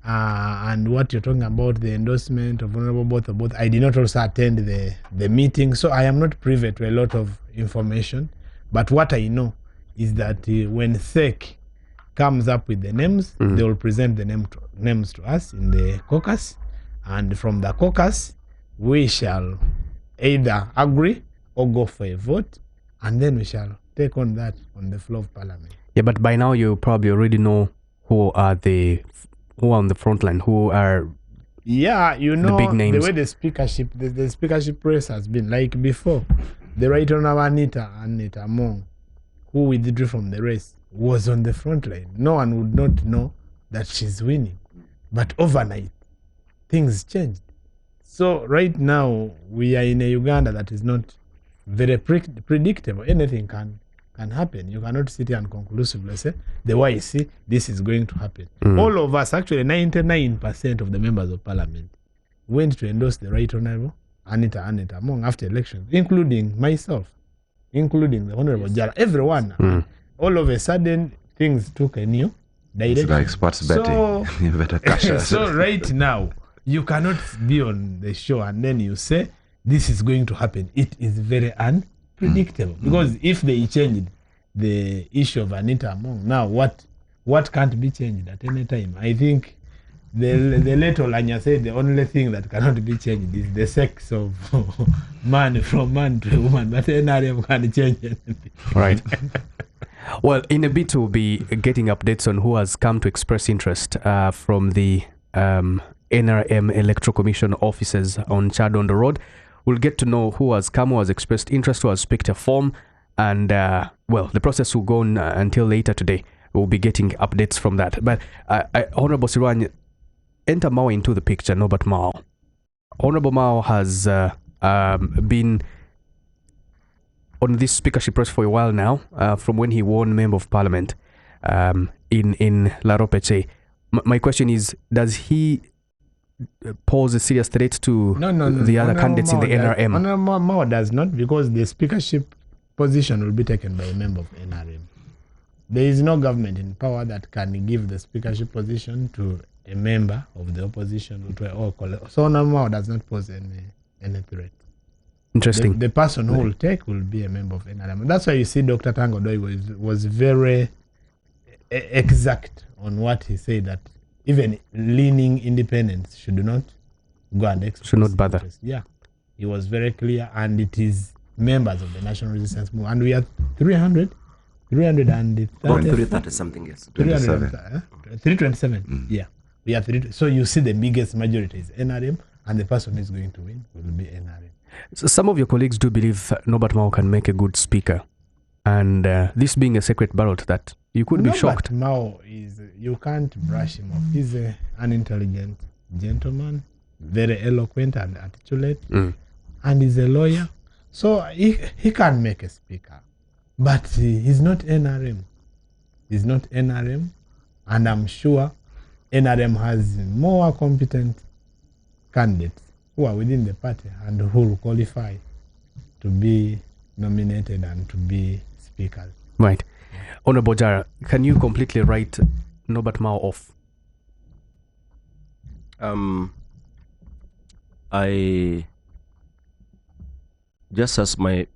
And what you're talking about, the endorsement of Honorable Oboth, I did not also attend the meeting, so I am not privy to a lot of information. But what I know is that when SEC comes up with the names, they will present the names to us in the caucus. And from the caucus, we shall either agree or go for a vote, and then we shall take on that on the floor of Parliament. Yeah, but by now you probably already know who are on the front line, who are the big names. The way the speakership race has been, like before, the Right Honourable Anita Among, who withdrew from the race, was on the front line. No one would not know that she's winning. But overnight, things changed. So right now, we are in a Uganda that is not very predictable. Anything can happen. You cannot sit here and conclusively say, the way I see, this is going to happen. All of us, actually 99% of the members of parliament, went to endorse the Right Honourable Anita Among after elections, including myself, including the Honourable Jala, everyone. All of a sudden, things took a new direction. It's like sports betting. You better cash out. So right now, you cannot be on the show and then you say, this is going to happen. It is very unpredictable. Because if they changed the issue of Anita Among, now what can't be changed at any time? I think the late Olanya said the only thing that cannot be changed is the sex of man, from man to woman. But NRM can't change anything. Right. Well, in a bit we'll be getting updates on who has come to express interest from the NRM Electoral Commission offices on Chadonda Road. We'll get to know who has come, who has expressed interest, who has picked a form, and the process will go on until later today. We'll be getting updates from that. But Honorable Sirwan, enter Mao into the picture, Norbert Mao. Honorable Mao has been on this speakership race for a while now, from when he won Member of Parliament in La Ropeche. My question is, does he pose a serious threat to the other candidates in the NRM? Honorable Mao does not, because the speakership position will be taken by a member of NRM. There is no government in power that can give the speakership position to a member of the opposition or to all colleagues. So Honorable Mao does not pose any threat. Interesting. The person who will take will be a member of NRM. That's why you see Dr. Tango Doi was very exact on what he said, that even leaning independents should not go and express. Should not bother. Interest. Yeah. He was very clear, and it is members of the National Resistance Movement. And we are 330 something, yes. 327. Yeah. We are 3. So you see the biggest majority is NRM, and the person who is going to win will be NRM. So some of your colleagues do believe Norbert Mao can make a good speaker, and this being a secret ballot, that you could be shocked. Mao is, you can't brush him off. He's an intelligent gentleman, very eloquent and articulate, and he's a lawyer. So he can make a speaker, but he's not NRM. He's not NRM, and I'm sure NRM has more competent candidates who are within the party and who will qualify to be nominated and to be speakers. Right. Honorable Jara, can you completely write Norbert Mao off? I just as my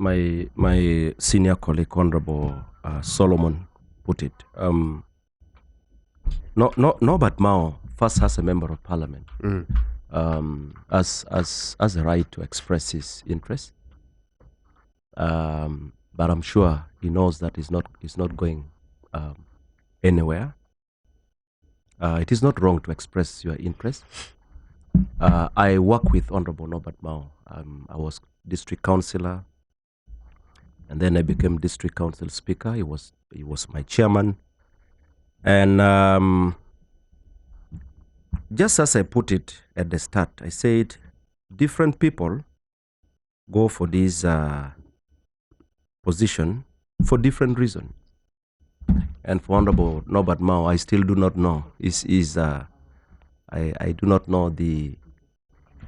senior colleague Honorable Solomon put it, Norbert Mao first has a member of parliament as a right to express his interest, but I'm sure he knows that he's not going anywhere. It is not wrong to express your interest. I work with Honorable Norbert Mao. I was district councillor, and then I became district council speaker. He was my chairman, and just as I put it at the start, I said different people go for this position for different reasons. And for Honorable Norbert Mao, I still do not know. I do not know the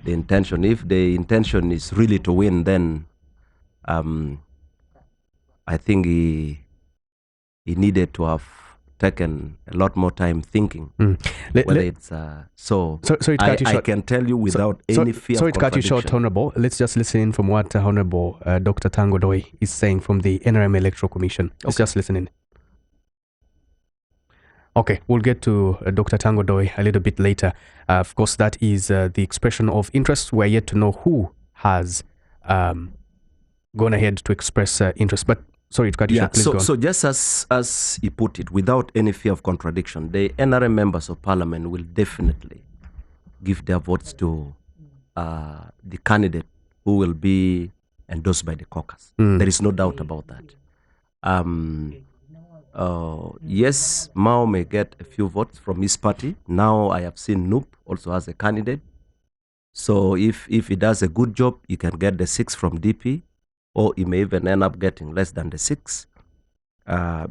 intention. If the intention is really to win, then I think he needed to have taken a lot more time thinking. Whether it's I can tell you without any fear. Sorry of to cut you short, Honorable. Let's just listen in from what Honorable Dr. Tango Doi is saying from the NRM Electoral Commission. Let's just listen in. Okay, we'll get to Dr. Tango Doi a little bit later. Of course, that is the expression of interest. We're yet to know who has gone ahead to express interest. But sorry to cut you short, please go on. So just as he put it, without any fear of contradiction, the NRM members of parliament will definitely give their votes to the candidate who will be endorsed by the caucus. There is no doubt about that. Yes, Mao may get a few votes from his party. Now I have seen Noop also as a candidate. So if he does a good job, he can get the 6 from DP, or he may even end up getting less than the 6.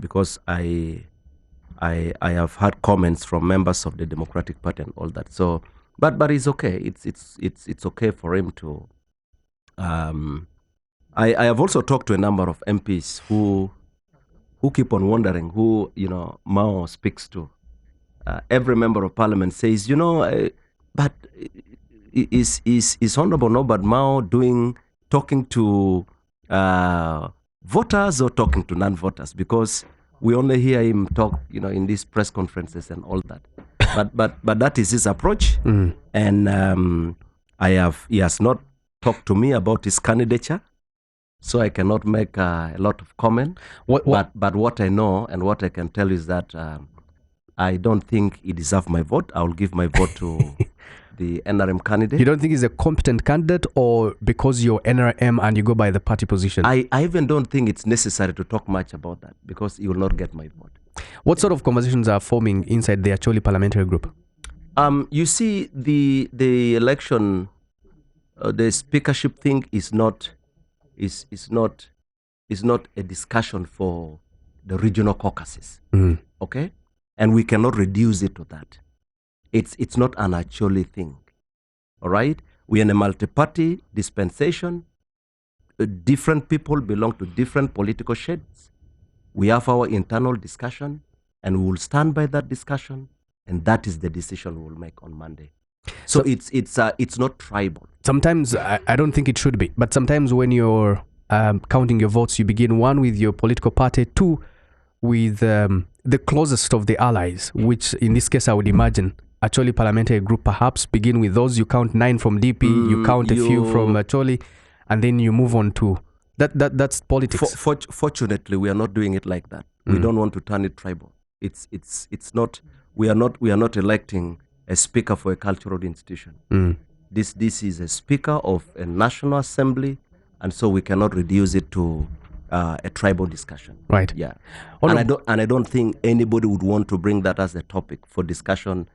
Because I have had comments from members of the Democratic Party and all that. So, but it's okay. It's okay for him to. I have also talked to a number of MPs who keep on wondering who Mao speaks to. Every member of parliament says, but is Honorable Norbert Mao talking to voters or talking to non-voters? Because we only hear him talk, in these press conferences and all that. But that is his approach, and he has not talked to me about his candidature. So I cannot make a lot of comment. But what I know and what I can tell is that I don't think he deserves my vote. I will give my vote to the NRM candidate. You don't think he's a competent candidate, or because you're NRM and you go by the party position? I even don't think it's necessary to talk much about that, because he will not get my vote. What sort of conversations are forming inside the Acholi parliamentary group? You see, the election, the speakership thing is not a discussion for the regional caucuses, okay? And we cannot reduce it to that. It's not an actually thing, all right? We are in a multi-party dispensation. Different people belong to different political shades. We have our internal discussion, and we will stand by that discussion, and that is the decision we will make on Monday. So it's not tribal. Sometimes, I don't think it should be, but sometimes when you're counting your votes, you begin 1 with your political party, 2 with the closest of the allies, which in this case I would imagine Acholi parliamentary group perhaps begin with those. You count 9 from DP, you count a few from Acholi, and then you move on to that's politics. Fortunately, we are not doing it like that. We don't want to turn it tribal. It's not. We are not electing a speaker for a cultural institution. This is a speaker of a national assembly, and so we cannot reduce it to a tribal discussion. Right. Yeah. Honorable- And I don't think anybody would want to bring that as a topic for discussion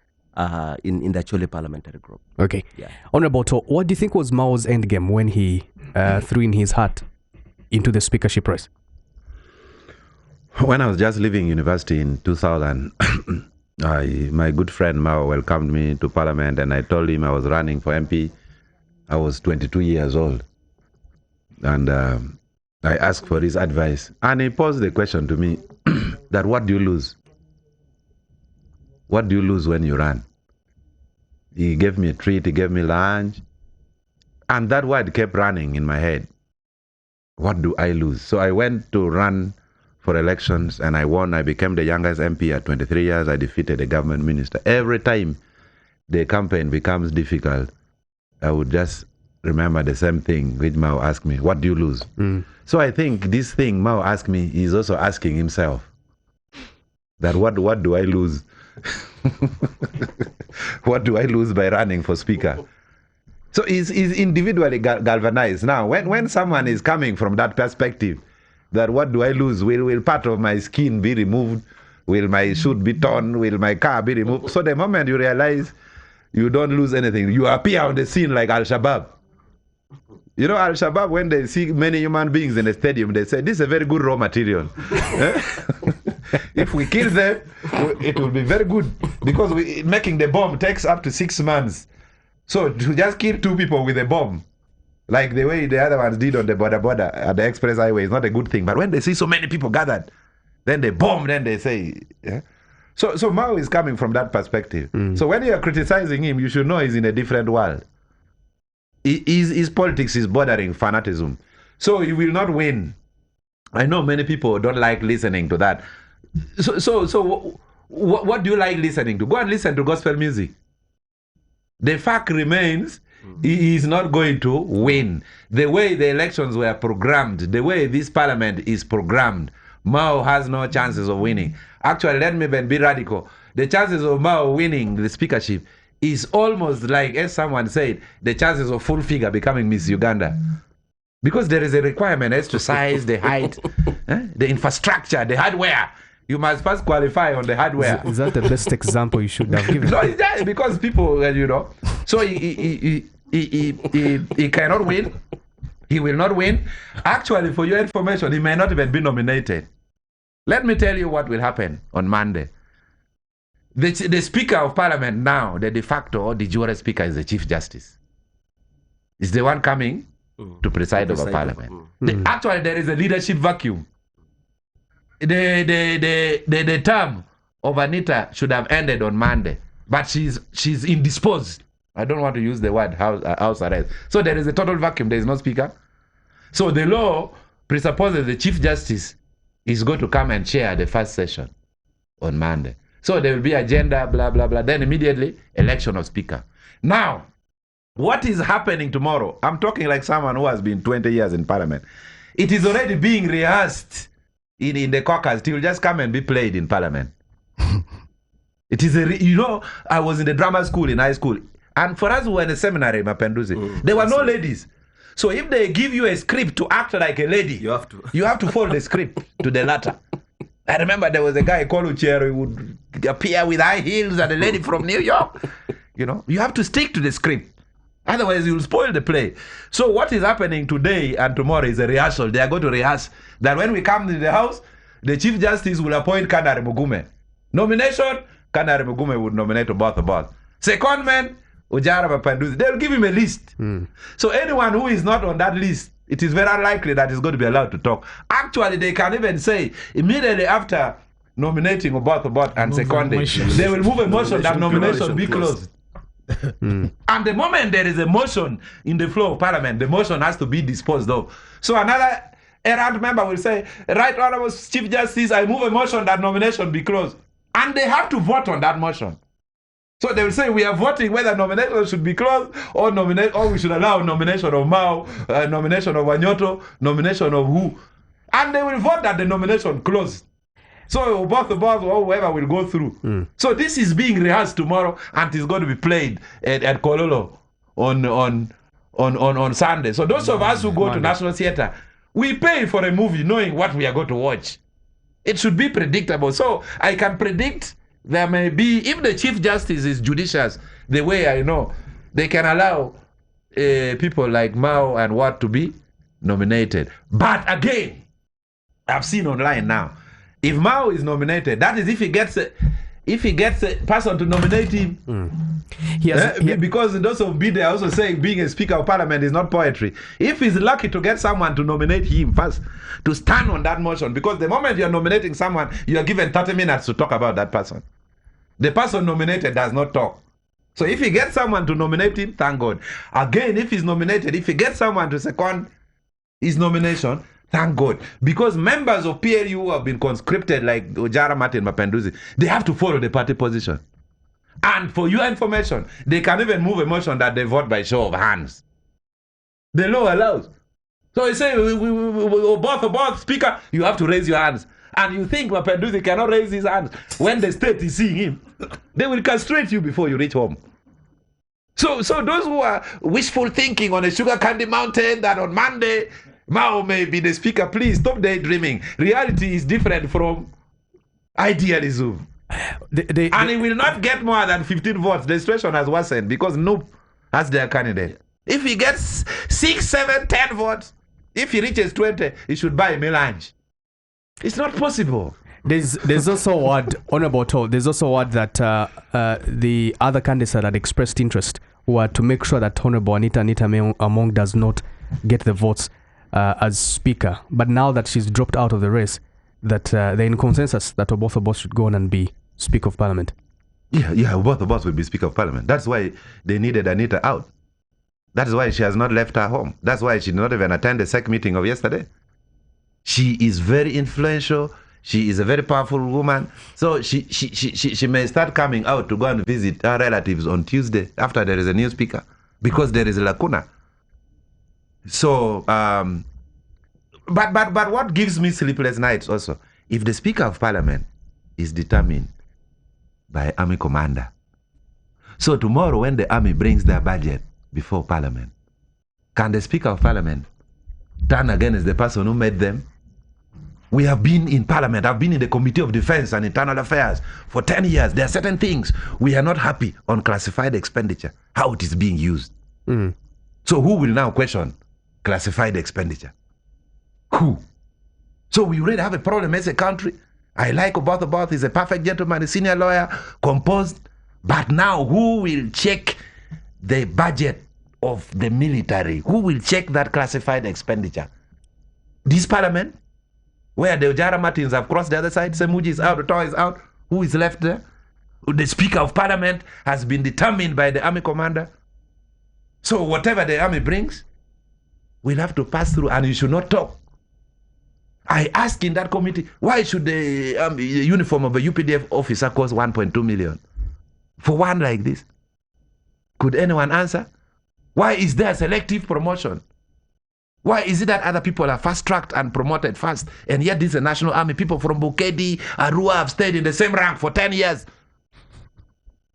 in the Chole parliamentary group. Okay. Yeah. Honorable Otto, what do you think was Mao's endgame when he threw in his hat into the speakership race? When I was just leaving university in 2000, my good friend Mao welcomed me to parliament, and I told him I was running for MP. I was 22 years old. And I asked for his advice. And he posed the question to me that what do you lose? What do you lose when you run? He gave me a treat, he gave me lunch. And that word kept running in my head. What do I lose? So I went to run for elections and I won. I became the youngest MP at 23 years. I defeated a government minister. Every time the campaign becomes difficult, I would just remember the same thing which Mao asked me, what do you lose? So I think this thing Mao asked me, he's also asking himself that what do I lose? What do I lose by running for speaker? So he's individually galvanized. Now, when someone is coming from that perspective, that what do I lose? Will part of my skin be removed? Will my suit be torn? Will my car be removed? So the moment you realize you don't lose anything, you appear on the scene like Al-Shabaab. You know, Al-Shabaab, when they see many human beings in the stadium, they say, this is a very good raw material. If we kill them, it will be very good. Because making the bomb takes up to 6 months. So to just kill 2 people with a bomb, like the way the other ones did on the border at the express highway, is not a good thing. But when they see so many people gathered, then they bomb, then they say, yeah. So Mao is coming from that perspective. So when you are criticizing him, you should know he's in a different world. His politics is bordering fanatism. So he will not win. I know many people don't like listening to that. So what do you like listening to? Go and listen to gospel music. The fact remains, he is not going to win. The way the elections were programmed, the way this parliament is programmed, Mao has no chances of winning. Actually, let me be radical. The chances of Mao winning the speakership is almost like, as someone said, the chances of full figure becoming Miss Uganda. Because there is a requirement as to size, the height, the infrastructure, the hardware. You must first qualify on the hardware. Is that the best example you should have given? No, it's because people, you know. So he cannot win. He will not win. Actually, for your information, he may not even be nominated. Let me tell you what will happen on Monday. The Speaker of Parliament now, the de facto or de jure Speaker, is the Chief Justice. Is the one coming to preside over Parliament. Actually, there is a leadership vacuum. The term of Anita should have ended on Monday, but she's indisposed. I don't want to use the word house arrest. So there is a total vacuum. There is no Speaker. So the law presupposes the Chief Justice is going to come and chair the first session on Monday. So there will be agenda, blah, blah, blah. Then immediately, election of Speaker. Now, what is happening tomorrow? I'm talking like someone who has been 20 years in Parliament. It is already being rehearsed in the caucus. It will just come and be played in Parliament. It is I was in the drama school in high school. And for us who were in a seminary in Mapenduzi, there were no ladies. So if they give you a script to act like a lady, you have to follow the script to the letter. I remember there was a guy called Uchero who would appear with high heels and a lady from New York. You know, you have to stick to the script. Otherwise, you'll spoil the play. So what is happening today and tomorrow is a rehearsal. They are going to rehearse that when we come to the House, the Chief Justice will appoint Kanare Mugume. Nomination, Kanare Mugume would nominate Oboth. Second man, Ojara Mapanduzi. They'll give him a list. So anyone who is not on that list, it is very unlikely that he's going to be allowed to talk. Actually, they can even say, immediately after nominating Oboth and seconding, they will move a motion that nomination be closed. And the moment there is a motion in the floor of Parliament, the motion has to be disposed of. So another errant member will say, Right Honourable Chief Justice, I move a motion that nomination be closed. And they have to vote on that motion. So they will say, we are voting whether nomination should be closed or we should allow nomination of Mao, nomination of Wanyoto, nomination of who. And they will vote that the nomination closed. So both or whoever will go through. So this is being rehearsed tomorrow and it's going to be played at Kololo on Sunday. So those of us who go to National Theatre, we pay for a movie knowing what we are going to watch. It should be predictable. So I can predict there may be, if the Chief Justice is judicious, the way I know, they can allow people like Mao and Watt to be nominated. But again, I've seen online now, if Mao is nominated, that is if he gets a person to nominate him. Because those of BD are also saying being a Speaker of Parliament is not poetry. If he's lucky to get someone to nominate him first, to stand on that motion, because the moment you're nominating someone, you are given 30 minutes to talk about that person. The person nominated does not talk. So if he gets someone to nominate him, thank God. Again, if he's nominated, if he gets someone to second his nomination, thank God. Because members of PLU who have been conscripted like Ojara Martin Mapenduzi, they have to follow the party position. And for your information, they can even move a motion that they vote by show of hands. The law allows. So he say, both Speaker, you have to raise your hands. And you think Mapenduzi cannot raise his hands when the state is seeing him. They will castrate you before you reach home. So those who are wishful thinking on a sugar candy mountain that on Monday, Mao may be the Speaker, please stop daydreaming. Reality is different from idealism. And he will not get more than 15 votes. The situation has worsened because Noob has their candidate. If he gets 6, 7, 10 votes, if he reaches 20, he should buy a melange. It's not possible. There's also a word, Honorable Otto, there's also a word that the other candidates that had expressed interest were to make sure that Honorable Anita Among does not get the votes as Speaker. But now that she's dropped out of the race, that they're in consensus that both of us should go on and be Speaker of Parliament. Yeah, both of us will be Speaker of Parliament. That's why they needed Anita out. That's why she has not left her home. That's why she did not even attend the SEC meeting of yesterday. She is very influential. She is a very powerful woman. So she may start coming out to go and visit her relatives on Tuesday after there is a new Speaker, because there is a lacuna. So, but what gives me sleepless nights also, if the Speaker of Parliament is determined by Army Commander, so tomorrow when the Army brings their budget before Parliament, can the Speaker of Parliament turn against the person who made them? We have been in Parliament. I've been in the Committee of Defense and Internal Affairs for 10 years. There are certain things we are not happy on classified expenditure, how it is being used. So who will now question classified expenditure? Who? So we already have a problem as a country. I like Oboth. He's a perfect gentleman, a senior lawyer, composed. But now who will check the budget of the military? Who will check that classified expenditure? This Parliament? Where the Ojara Martins have crossed the other side, Semuji is out, Otto is out. Who is left there? The Speaker of Parliament has been determined by the Army Commander. So whatever the Army brings, we'll have to pass through, and you should not talk. I asked in that committee, why should the uniform of a UPDF officer cost 1.2 million? For one like this? Could anyone answer? Why is there selective promotion? Why is it that other people are fast-tracked and promoted fast, and yet this is a national army? People from Bukedi, Arua have stayed in the same rank for 10 years.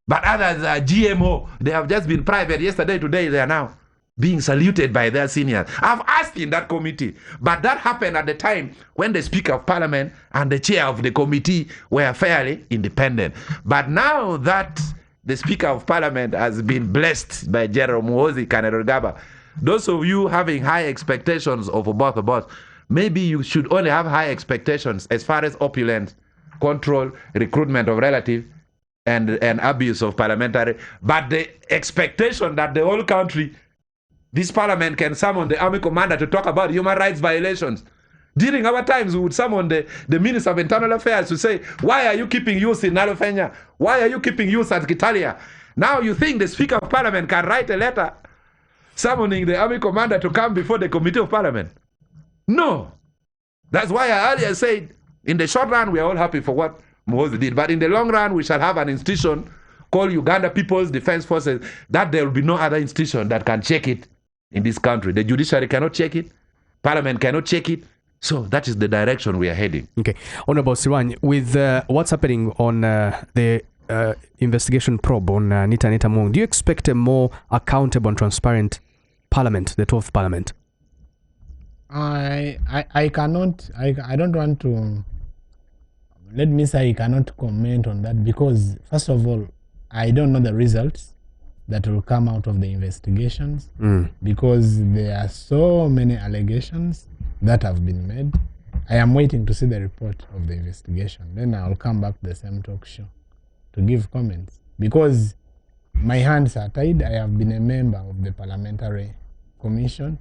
But others are GMO. They have just been private yesterday, today they are now being saluted by their seniors. I've asked in that committee, but that happened at the time when the Speaker of Parliament and the chair of the committee were fairly independent. But now that the Speaker of Parliament has been blessed by General Muhoozi Kainerugaba, those of you having high expectations of both of us, maybe you should only have high expectations as far as opulence, control, recruitment of relatives, and abuse of parliamentary. But the expectation that the whole country, this Parliament can summon the Army Commander to talk about human rights violations. During our times, we would summon the Minister of Internal Affairs to say, why are you keeping youth in Nalofenya? Why are you keeping youth at Gitalia? Now you think the Speaker of Parliament can write a letter summoning the Army Commander to come before the Committee of Parliament? No. That's why I earlier said, in the short run, we are all happy for what Muhoozi did. But in the long run, we shall have an institution called Uganda People's Defense Forces, that there will be no other institution that can check it in this country. The judiciary cannot check it. Parliament cannot check it. So that is the direction we are heading. Okay. Honorable Sirwan, with what's happening on the investigation probe on Nita Mung, do you expect a more accountable and transparent parliament, the 12th parliament? I cannot, I don't want to, let me say I cannot comment on that because, first of all, I don't know the results that will come out of the investigations because there are so many allegations that have been made. I am waiting to see the report of the investigation. Then I'll come back to the same talk show to give comments because my hands are tied. I have been a member of the parliamentary commission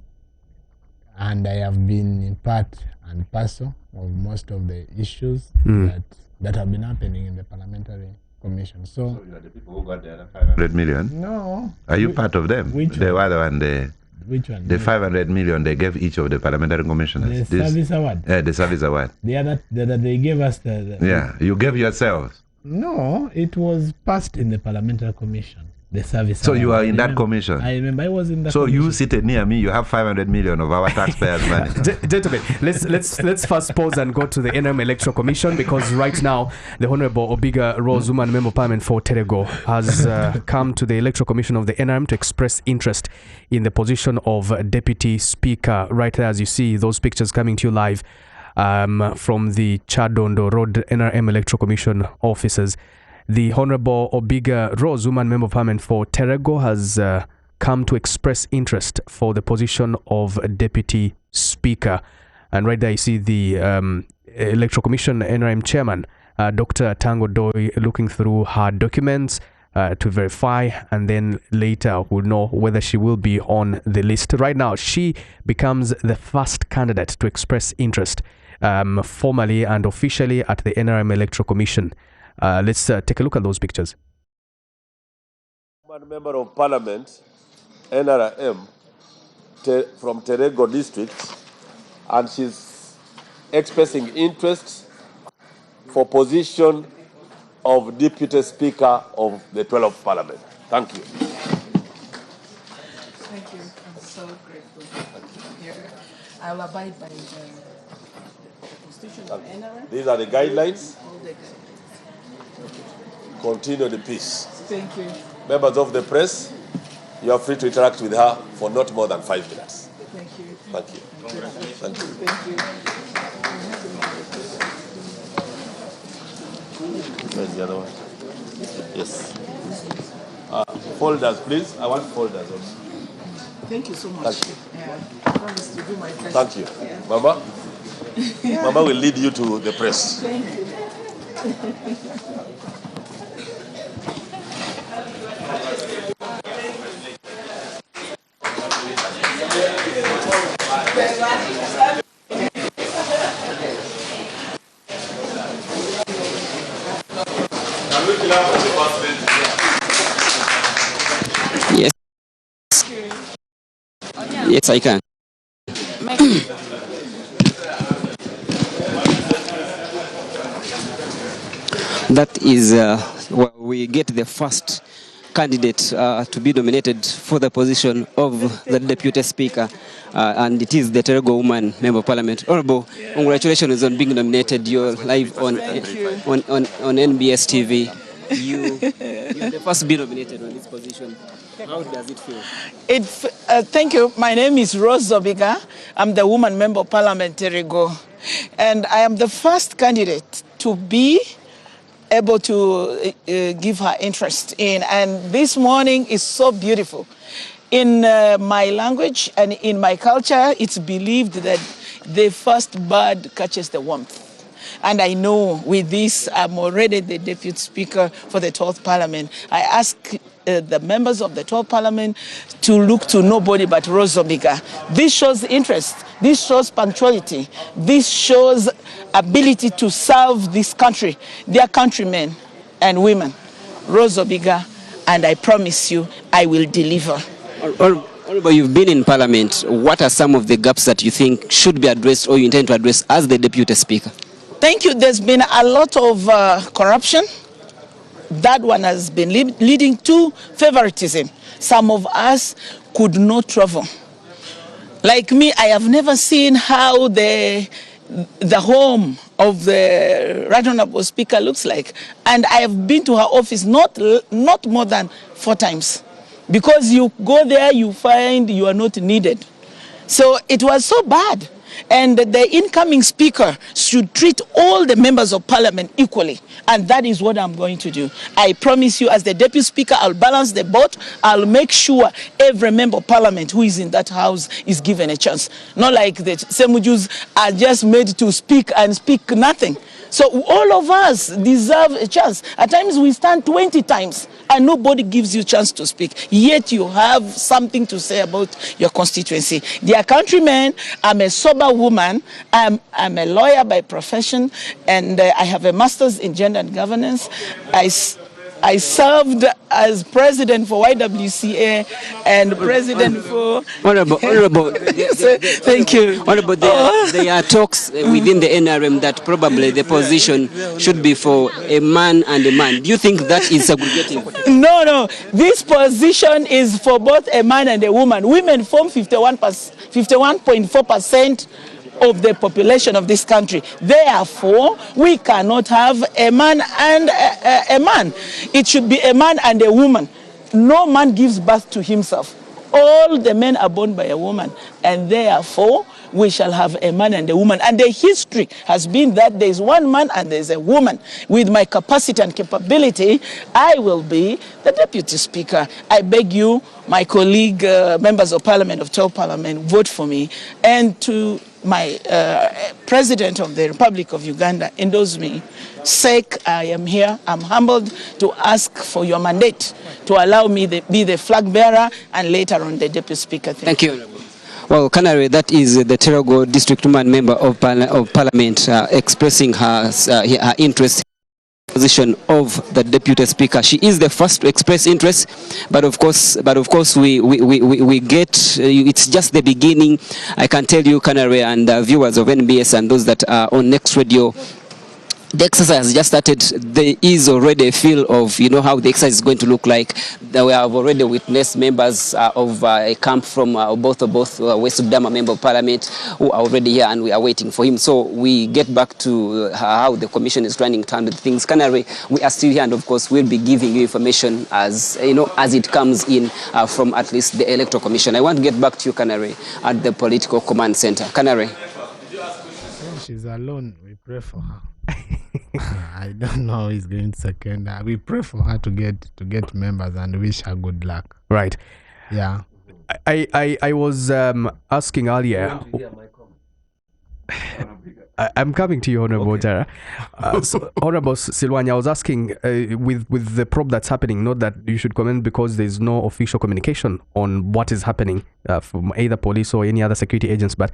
and I have been in part and parcel of most of the issues that have been happening in the parliamentary commission. So you are the people who got the other 500 million? No. Are you part of them? Which the one? other one, Which one? the 500 million they gave each of the parliamentary commissioners. The service award. The service award. The other that they gave us the Yeah, you gave yourselves. No, it was passed in the parliamentary commission. The service. So award. you are in that commission. I remember I was in that. So commission. you seated near me, you have 500 million of our taxpayers' money. Gentlemen, let's first pause and go to the NRM Electoral Commission because right now the Honorable Obiga Rose, woman member of parliament for Terego, has come to the Electoral Commission of the NRM to express interest in the position of Deputy Speaker. Right there, as you see those pictures coming to you live from the Chadondo Road NRM Electoral Commission offices. The Honorable Obiga Rose, woman member of parliament for Terego, has come to express interest for the position of Deputy Speaker. And right there you see the Electoral Commission NRM Chairman, Dr. Tango Doi, looking through her documents to verify, and then later we'll know whether she will be on the list. Right now, she becomes the first candidate to express interest formally and officially at the NRM Electoral Commission. Let's take a look at those pictures. One member of parliament, NRM, from Terego district, and she's expressing interest for position of Deputy Speaker of the 12th Parliament. Thank you. Thank you. I'm so grateful to be here. I'll abide by the constitution of NRM. These are the guidelines. All the guidelines. Continue the peace. Thank you. Members of the press, you are free to interact with her for not more than 5 minutes. Thank you. Thank you. Thank you. Thank you. Where's the other one? Yes. Folders, please. I want folders also. Thank you so much. Thank you. Yeah, I promise to do my best. Thank you. Yeah. Mama? Mama will lead you to the press. Thank you. Yes. Yes, I can. That is where we get the first candidate to be nominated for the position of the Deputy Speaker, and it is the Terego woman member of parliament. Honorable, congratulations on being nominated. You're live on NBS TV. You're the first to be nominated on this position. How does it feel? Thank you. My name is Rose Obiga. I'm the woman member of parliament Terego, and I am the first candidate to be able to give her interest in. And this morning is so beautiful. In my language and in my culture, it's believed that the first bird catches the warmth. And I know with this, I'm already the Deputy Speaker for the 12th Parliament. I ask the members of the 12th Parliament to look to nobody but Rose Obiga. This shows interest. This shows punctuality. This shows ability to serve this country, their countrymen and women. Rose Obiga, and I promise you, I will deliver. Honorable, you've been in Parliament. What are some of the gaps that you think should be addressed or you intend to address as the Deputy Speaker? Thank you. There's been a lot of corruption. That one has been leading to favoritism. Some of us could not travel. Like me, I have never seen how the home of the Right Honorable Speaker looks like. And I have been to her office not more than 4 times. Because you go there, you find you are not needed. So it was so bad. And the incoming speaker should treat all the members of parliament equally. And that is what I'm going to do. I promise you, as the deputy speaker, I'll balance the boat. I'll make sure every member of parliament who is in that house is given a chance. Not like the Semujus are just made to speak and speak nothing. So all of us deserve a chance. At times we stand 20 times and nobody gives you a chance to speak. Yet you have something to say about your constituency. Dear countrymen, I'm a sober woman. I'm a lawyer by profession, and I have a master's in gender and governance. I served as president for YWCA and president for... Honorable, thank you. Honorable, there are talks within the NRM that probably the position should be for a man and a man. Do you think that is segregative? No. This position is for both a man and a woman. Women form 51.4% of the population of this country. Therefore, we cannot have a man and a man. It should be a man and a woman. No man gives birth to himself. All the men are born by a woman, and therefore we shall have a man and a woman. And the history has been that there is one man and there is a woman. With my capacity and capability, I will be the deputy speaker. I beg you, my colleague, members of parliament, of 12 parliament, vote for me. And to my president of the Republic of Uganda, endorse me. Sake, I am here. I'm humbled to ask for your mandate to allow me to be the flag bearer and later on the deputy speaker. Thank you. Well, Canary, that is the Terego district woman member of parliament expressing her interest in the position of the deputy speaker. She is the first to express interest, but of course we get it's just the beginning. I can tell you, Canary, and viewers of NBS and those that are on Next Radio, the exercise has just started. There is already a feel of, how the exercise is going to look like. We have already witnessed members of a camp from both West Sudama member of parliament who are already here, and we are waiting for him. So we get back to how the commission is running to handle things. Canary, we are still here, and of course we'll be giving you information as it comes in from at least the electoral commission. I want to get back to you, Canary, at the political command center. Canary. She's alone. We pray for her. I don't know who is going to second her. We pray for her to get members and wish her good luck. Right. Yeah. I was asking earlier. I'm coming to you, Honorable Jara. So, Honorable Silwanya, I was asking with the probe that's happening, not that you should comment because there's no official communication on what is happening from either police or any other security agents, but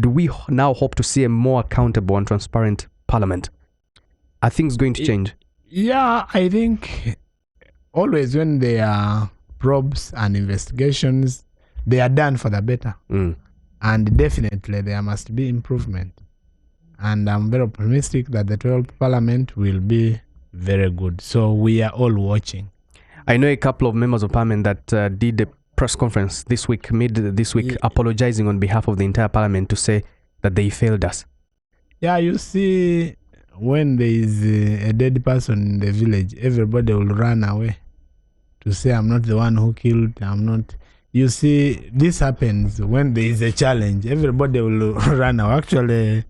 do we now hope to see a more accountable and transparent parliament? Are things going to change? Yeah, I think always when there are probes and investigations, they are done for the better. And definitely there must be improvement. And I'm very optimistic that the 12th parliament will be very good. So we are all watching. I know a couple of members of parliament that did a press conference this week, apologizing on behalf of the entire parliament to say that they failed us. Yeah, you see, when there is a dead person in the village, everybody will run away to say, I'm not the one who killed, I'm not. You see, this happens when there is a challenge. Everybody will run away. Actually,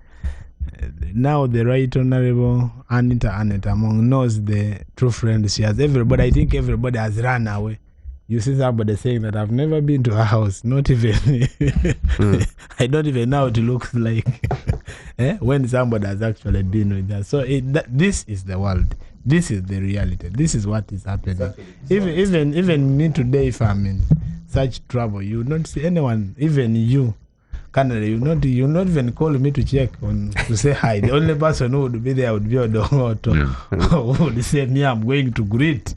now the Right Honorable Anita Among knows the true friend she has. I think everybody has run away. You see somebody saying that I've never been to her house, not even, I don't even know what it looks like when somebody has actually been with us. So this is the world. This is the reality. This is what is happening. Exactly. Even me today, if I'm in such trouble, you would not see anyone, even you, Canada, you not even call me to check to say hi. The only person who would be there would be Odonga Otto, who would say, me, I'm going to greet.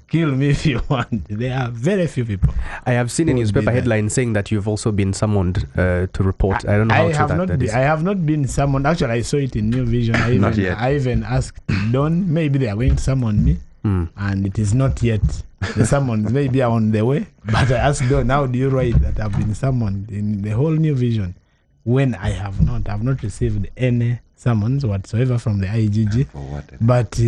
Kill me if you want. There are very few people. I have seen a newspaper headline saying that you've also been summoned to report. I don't know how true that is. I have not been summoned. Actually, I saw it in New Vision. I even asked Don, maybe they are going to summon me. And it is not yet. The summons may be on the way. But I asked Don, how do you write that I've been summoned in the whole New Vision when I've not received any summons whatsoever from the IGG. For what? But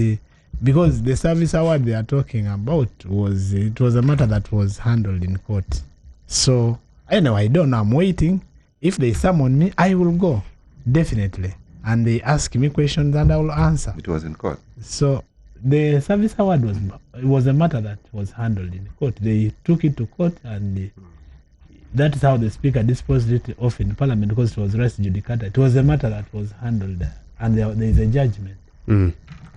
because the service award they are talking about was a matter that was handled in court. So anyway, I don't know. I'm waiting. If they summon me, I will go definitely. And they ask me questions and I will answer. It was in court. So the service award was a matter that was handled in court. They took it to court, and that is how the speaker disposed it off in parliament, because it was res judicata. It was a matter that was handled, and there is a judgment.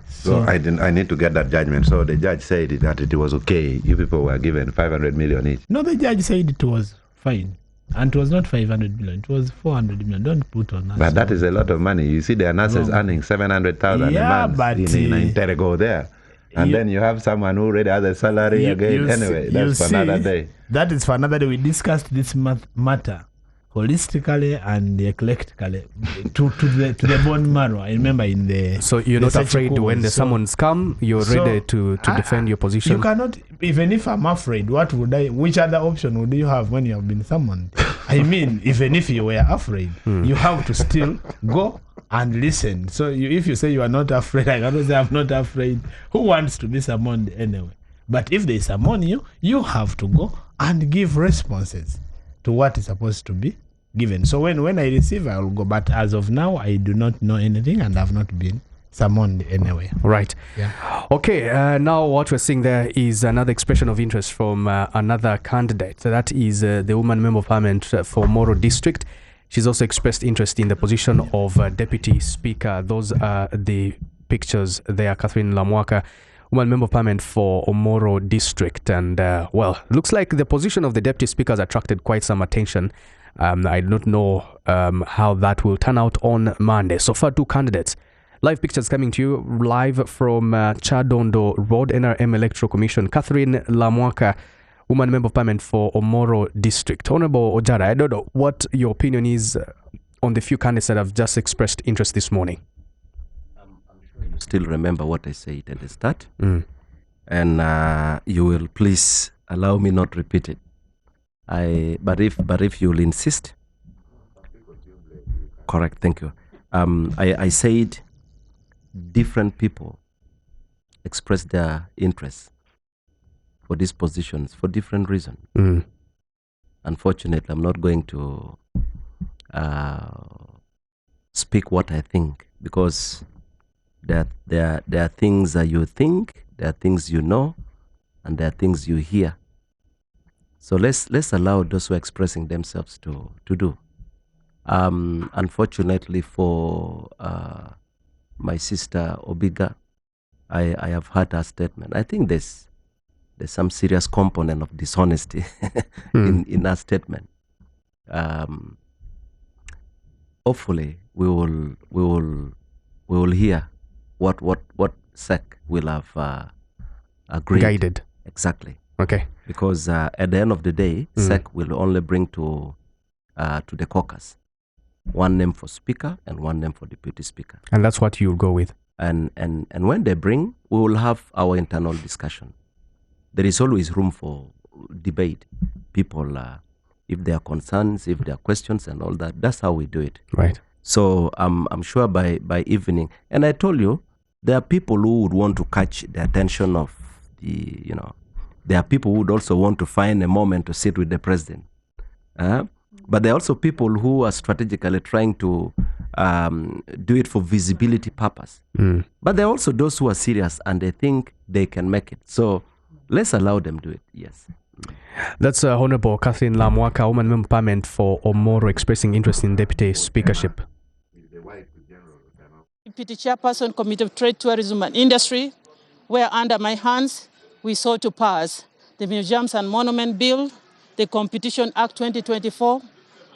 So I need to get that judgment. So the judge said that it was okay. You people were given 500 million each. No, the judge said it was fine. And it was not 500 million, it was 400 million. Don't put on us. But that is a lot of money. You see, the nurses earning 700,000 a month but in Interego there. And then you have someone who already has a salary again. Anyway, that's for another day. That is for another day. We discussed this matter holistically and eclectically to the bone marrow. I remember in the... So you're not afraid when the summons come, you're ready to defend your position? You cannot... Even if I'm afraid, which other option would you have when you have been summoned? I mean, even if you were afraid, you have to still go and listen. So if you say you are not afraid, I cannot say I'm not afraid. Who wants to be summoned anyway? But if they summon you, you have to go and give responses to what is supposed to be given. So when I receive, I will go. But as of now, I do not know anything and have not been summoned anyway. Right. Yeah. Okay. Now what we're seeing there is another expression of interest from another candidate. So that is the woman member of parliament for Moro district. She's also expressed interest in the position of deputy speaker. Those are the pictures there. Catherine Lamwaka, woman member of parliament for Moro district. And well, looks like the position of the deputy speaker has attracted quite some attention. I do not know how that will turn out on Monday. So far, two candidates. Live pictures coming to you live from Chadondo Road, NRM Electoral Commission. Catherine Lamwaka, woman member of parliament for Omoro district. Honorable Ojara, I don't know what your opinion is on the few candidates that have just expressed interest this morning. I'm sure you still remember what I said at the start. And you will please allow me not repeat it. But if you'll insist. Correct, thank you. I said different people express their interest for these positions for different reasons. Unfortunately, I'm not going to speak what I think, because there are things that you think, there are things you know, and there are things you hear. So let's allow those who are expressing themselves to do. Unfortunately for my sister Obiga, I have heard her statement. I think there's some serious component of dishonesty in her statement. Hopefully we will hear what SEC will have agreed. Guided. Exactly. Okay. Because at the end of the day, SEC will only bring to the caucus one name for speaker and one name for deputy speaker. And that's what you'll go with. And when they bring, we will have our internal discussion. There is always room for debate. People, if there are concerns, if there are questions and all that, that's how we do it. Right. So I'm sure by evening, and I told you, there are people who would want to catch the attention of the, there are people who would also want to find a moment to sit with the president. But there are also people who are strategically trying to do it for visibility purpose. But there are also those who are serious and they think they can make it. So let's allow them do it, yes. That's Honorable Catherine Lamwaka, woman member of parliament for Omoro, expressing interest in deputy speakership. Deputy Chairperson, Committee of Trade, Tourism and Industry, where under my hands we sought to pass the Museums and Monument Bill, the Competition Act 2024.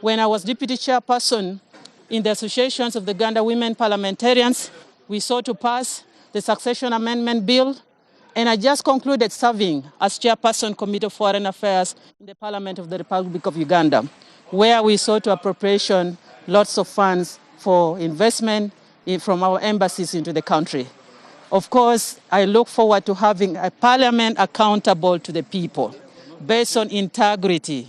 When I was Deputy Chairperson in the Associations of the Uganda Women Parliamentarians, we sought to pass the Succession Amendment Bill, and I just concluded serving as Chairperson, Committee of Foreign Affairs in the Parliament of the Republic of Uganda, where we sought to appropriation lots of funds for investment from our embassies into the country. Of course, I look forward to having a parliament accountable to the people, based on integrity,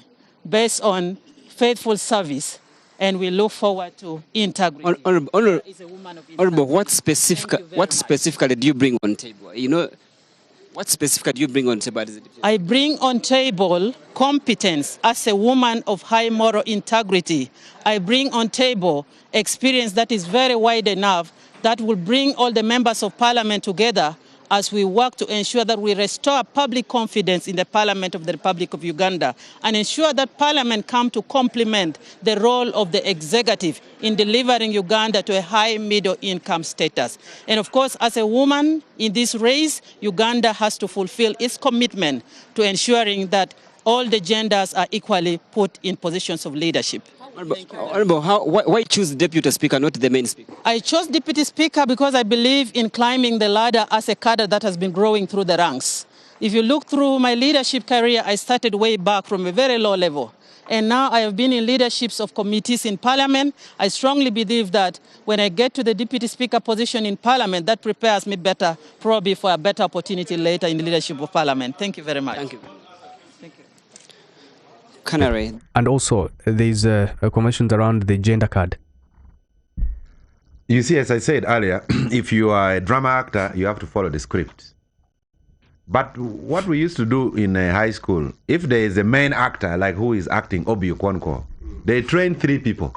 based on faithful service, and we look forward to integrity. Honorable, what specifically do you bring on table? You know, what specifically do you bring on table? I bring on table competence as a woman of high moral integrity. I bring on table experience that is very wide enough that will bring all the members of parliament together as we work to ensure that we restore public confidence in the Parliament of the Republic of Uganda and ensure that Parliament come to complement the role of the executive in delivering Uganda to a high middle income status. And of course, as a woman in this race, Uganda has to fulfill its commitment to ensuring that all the genders are equally put in positions of leadership. Honorable, why choose Deputy Speaker, not the main Speaker? I chose Deputy Speaker because I believe in climbing the ladder as a cadre that has been growing through the ranks. If you look through my leadership career, I started way back from a very low level. And now I have been in leaderships of committees in Parliament. I strongly believe that when I get to the Deputy Speaker position in Parliament, that prepares me better, probably for a better opportunity later in the leadership of Parliament. Thank you very much. Thank you. Canary. And also, there's conversations around the gender card. You see, as I said earlier, if you are a drama actor, you have to follow the script. But what we used to do in high school, if there is a main actor, like who is acting Obi Okonkwo, they train 3 people.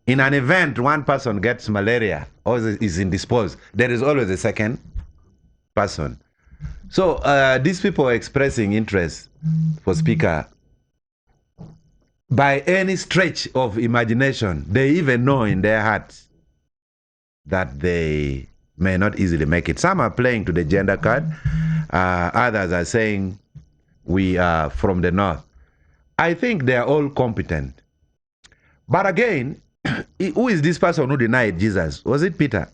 In an event, one person gets malaria or is indisposed, there is always a second person. So these people are expressing interest for Speaker. By any stretch of imagination, they even know in their hearts that they may not easily make it. Some are playing to the gender card. Others are saying, we are from the north. I think they are all competent. But again, who is this person who denied Jesus? Was it Peter?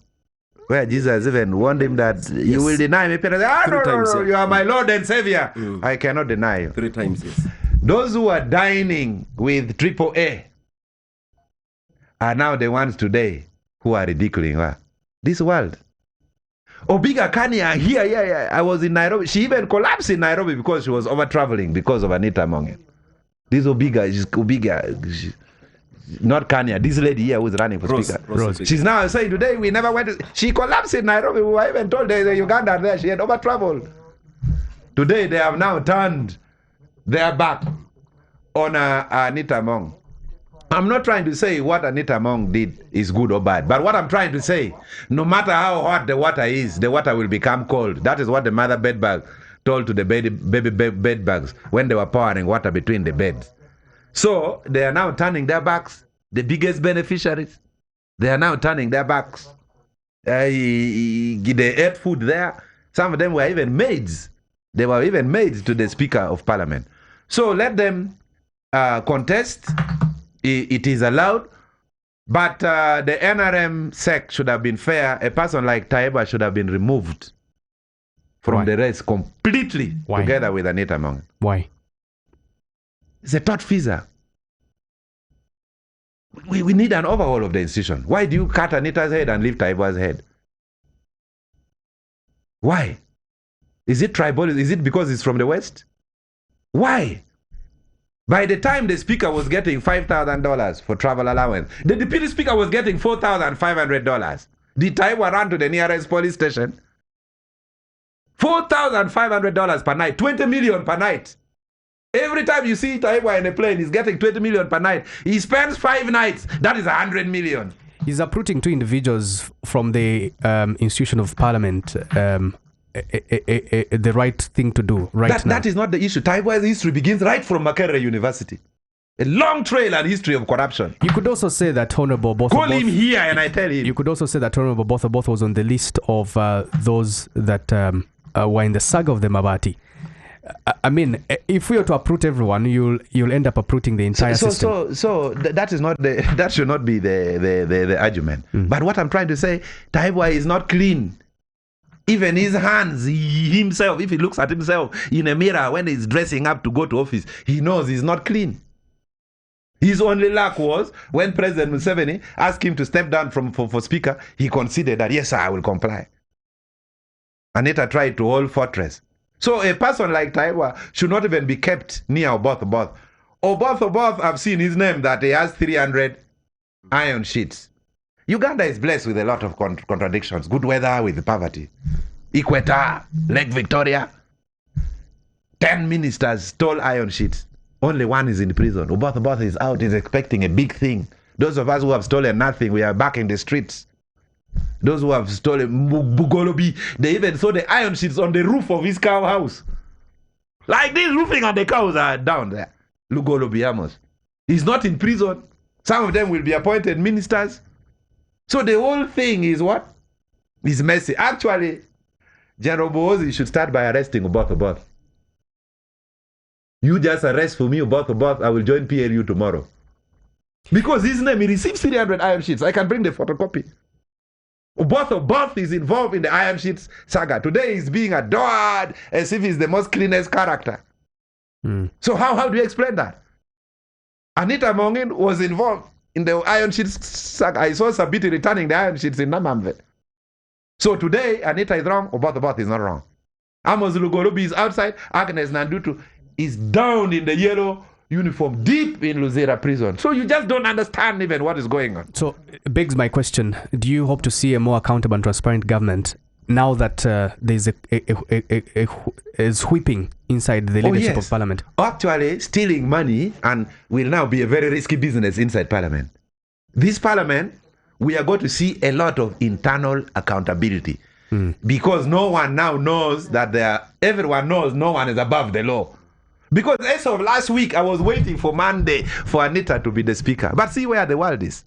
Where Jesus even warned him that you will deny me. Peter said, no, you are my Lord and Savior. I cannot deny you. 3 times, yes. Those who are dining with AAA are now the ones today who are ridiculing this world. Obiga Kania here, I was in Nairobi. She even collapsed in Nairobi because she was over-traveling because of Anita Monge. This Obiga, not Kania, this lady here who's running for Speaker. Rose. She's now saying today we never went she collapsed in Nairobi. We were even told there's a Uganda there. She had over-traveled. Today they have now turned their back on Anita Mong. I'm not trying to say what Anita Mong did is good or bad, but what I'm trying to say, no matter how hot the water is, the water will become cold. That is what the mother bedbug told to the baby bedbugs when they were pouring water between the beds. So they are now turning their backs, the biggest beneficiaries. They are now turning their backs. They ate food there. Some of them were even maids. They were even maids to the Speaker of Parliament. So let them contest. It is allowed. But the NRM sec should have been fair. A person like Taiba should have been removed from the race completely. Why? Together with Anita Mong. Why? It's a tortfeasor. We need an overhaul of the institution. Why do you cut Anita's head and leave Taiba's head? Why? Is it tribal? Is it because it's from the West? Why? By the time the Speaker was getting $5,000 for travel allowance, the Deputy Speaker was getting $4,500. Did Taiwa run to the nearest police station? $4,500 per night, 20 million per night. Every time you see Taiwa in a plane, he's getting 20 million per night. He spends 5 nights. That is 100 million. He's uprooting 2 individuals from the institution of Parliament. The right thing to do now. That is not the issue. Taiwan's history begins right from Makerere University. A long trail and history of corruption. You could also say that Honorable Botho Call him here and I tell him. You could also say that Honorable Botho was on the list of those that were in the saga of the Mabati. I mean, if we were to uproot everyone, you'll end up uprooting the entire system. So that is not that should not be the argument. But what I'm trying to say, Taiwa is not clean. Even his hands, himself, if he looks at himself in a mirror when he's dressing up to go to office, he knows he's not clean. His only luck was when President Museveni asked him to step down for Speaker, he considered that, yes, sir, I will comply. Anita tried to hold fortress. So a person like Taiwa should not even be kept near Oboth. Oboth, I've seen his name that he has 300 iron sheets. Uganda is blessed with a lot of contradictions. Good weather with poverty. Equator, Lake Victoria. 10 ministers stole iron sheets. Only one is in prison. Oboth is out, is expecting a big thing. Those of us who have stolen nothing, we are back in the streets. Those who have stolen Bugolobi, they even saw the iron sheets on the roof of his cow house. Like this roofing on the cows are down there. Lugolobi Amos. He's not in prison. Some of them will be appointed ministers. So the whole thing is what? Is messy. Actually, General Bowozi should start by arresting Oboth. You just arrest for me Oboth. I will join PLU tomorrow. Because his name, he received 300 iron sheets. I can bring the photocopy. Oboth is involved in the iron sheets saga. Today he's being adored as if he's the most cleanest character. So how do you explain that? Anita Mongin was involved in the iron sheets saga. I saw Sabiti returning the iron sheets in Namamve. So today Anita is wrong, Oboth is not wrong. Amos Lugolobi is outside, Agnes Nandutu is down in the yellow uniform deep in Luzera prison. So you just don't understand even what is going on. So it begs my question, do you hope to see a more accountable and transparent government now that there's a sweeping inside the leadership of parliament? Actually, stealing money and will now be a very risky business inside parliament. This parliament, we are going to see a lot of internal accountability because no one now knows that everyone knows no one is above the law. Because as of last week, I was waiting for Monday for Anita to be the speaker. But see where the world is.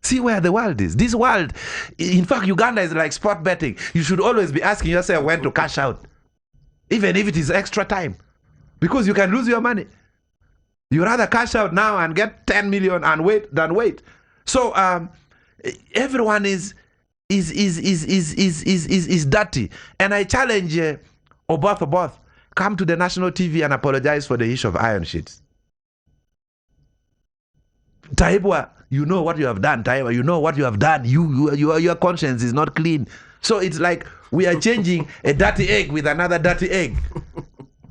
See where the world is. This world, in fact, Uganda is like sport betting. You should always be asking yourself when to cash out, even if it is extra time, because you can lose your money. You rather cash out now and get 10 million and wait than wait. So everyone is dirty, and I challenge Oboth. Come to the national TV and apologize for the issue of iron sheets. Taibwa, you know what you have done. Taibwa, you know what you have done. Your conscience is not clean. So it's like we are changing a dirty egg with another dirty egg.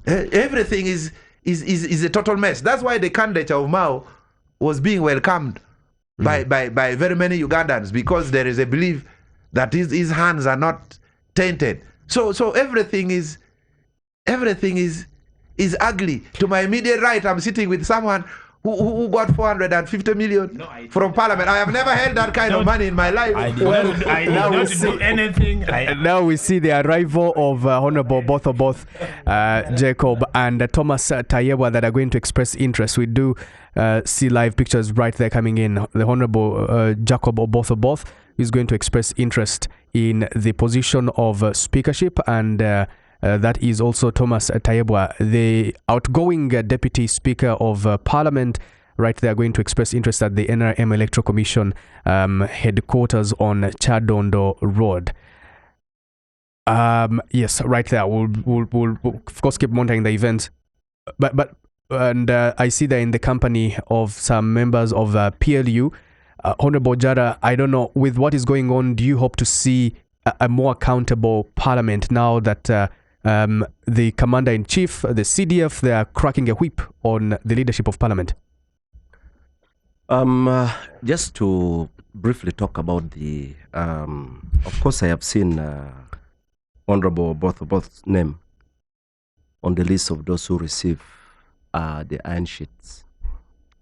Everything is a total mess. That's why the candidate of Mao was being welcomed by very many Ugandans, because there is a belief that his hands are not tainted. So everything is ugly. To my immediate right, I'm sitting with someone who got 450 million from parliament. I have never held that kind of money in my life. I did not do anything. Now we see the arrival of Honorable both Jacob and Thomas Tayewa that are going to express interest. We do see live pictures right there coming in. The Honorable Jacob both is going to express interest in the position of speakership, and that is also Thomas Tayebwa, the outgoing Deputy Speaker of Parliament, right there, going to express interest at the NRM Electoral Commission headquarters on Chadondo Road. Yes, right there. We'll of course keep monitoring the event, but I see that in the company of some members of PLU. Honorable Jara, I don't know, with what is going on, do you hope to see a more accountable Parliament now that the Commander-in-Chief, the CDF, they are cracking a whip on the leadership of Parliament? Just to briefly talk about the, of course I have seen Honorable both's name on the list of those who receive the iron sheets.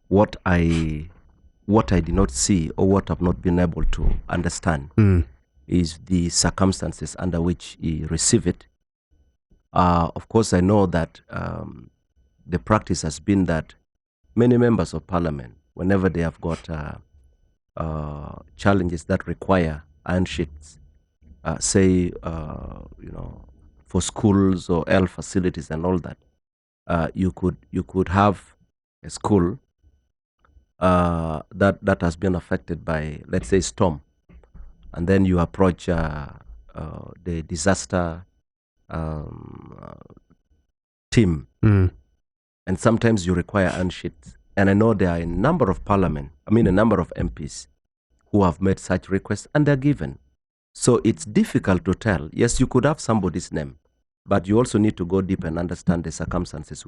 What I did not see, or what I've not been able to understand, is the circumstances under which he received it. Of course, I know that the practice has been that many members of parliament, whenever they have got challenges that require iron sheets, say, for schools or health facilities and all that, you could have a school that has been affected by, let's say, storm, and then you approach the disaster team, and sometimes you require iron sheets. And I know there are a number of a number of MPs who have made such requests, and they're given. So it's difficult to tell. Yes, you could have somebody's name, but you also need to go deep and understand the circumstances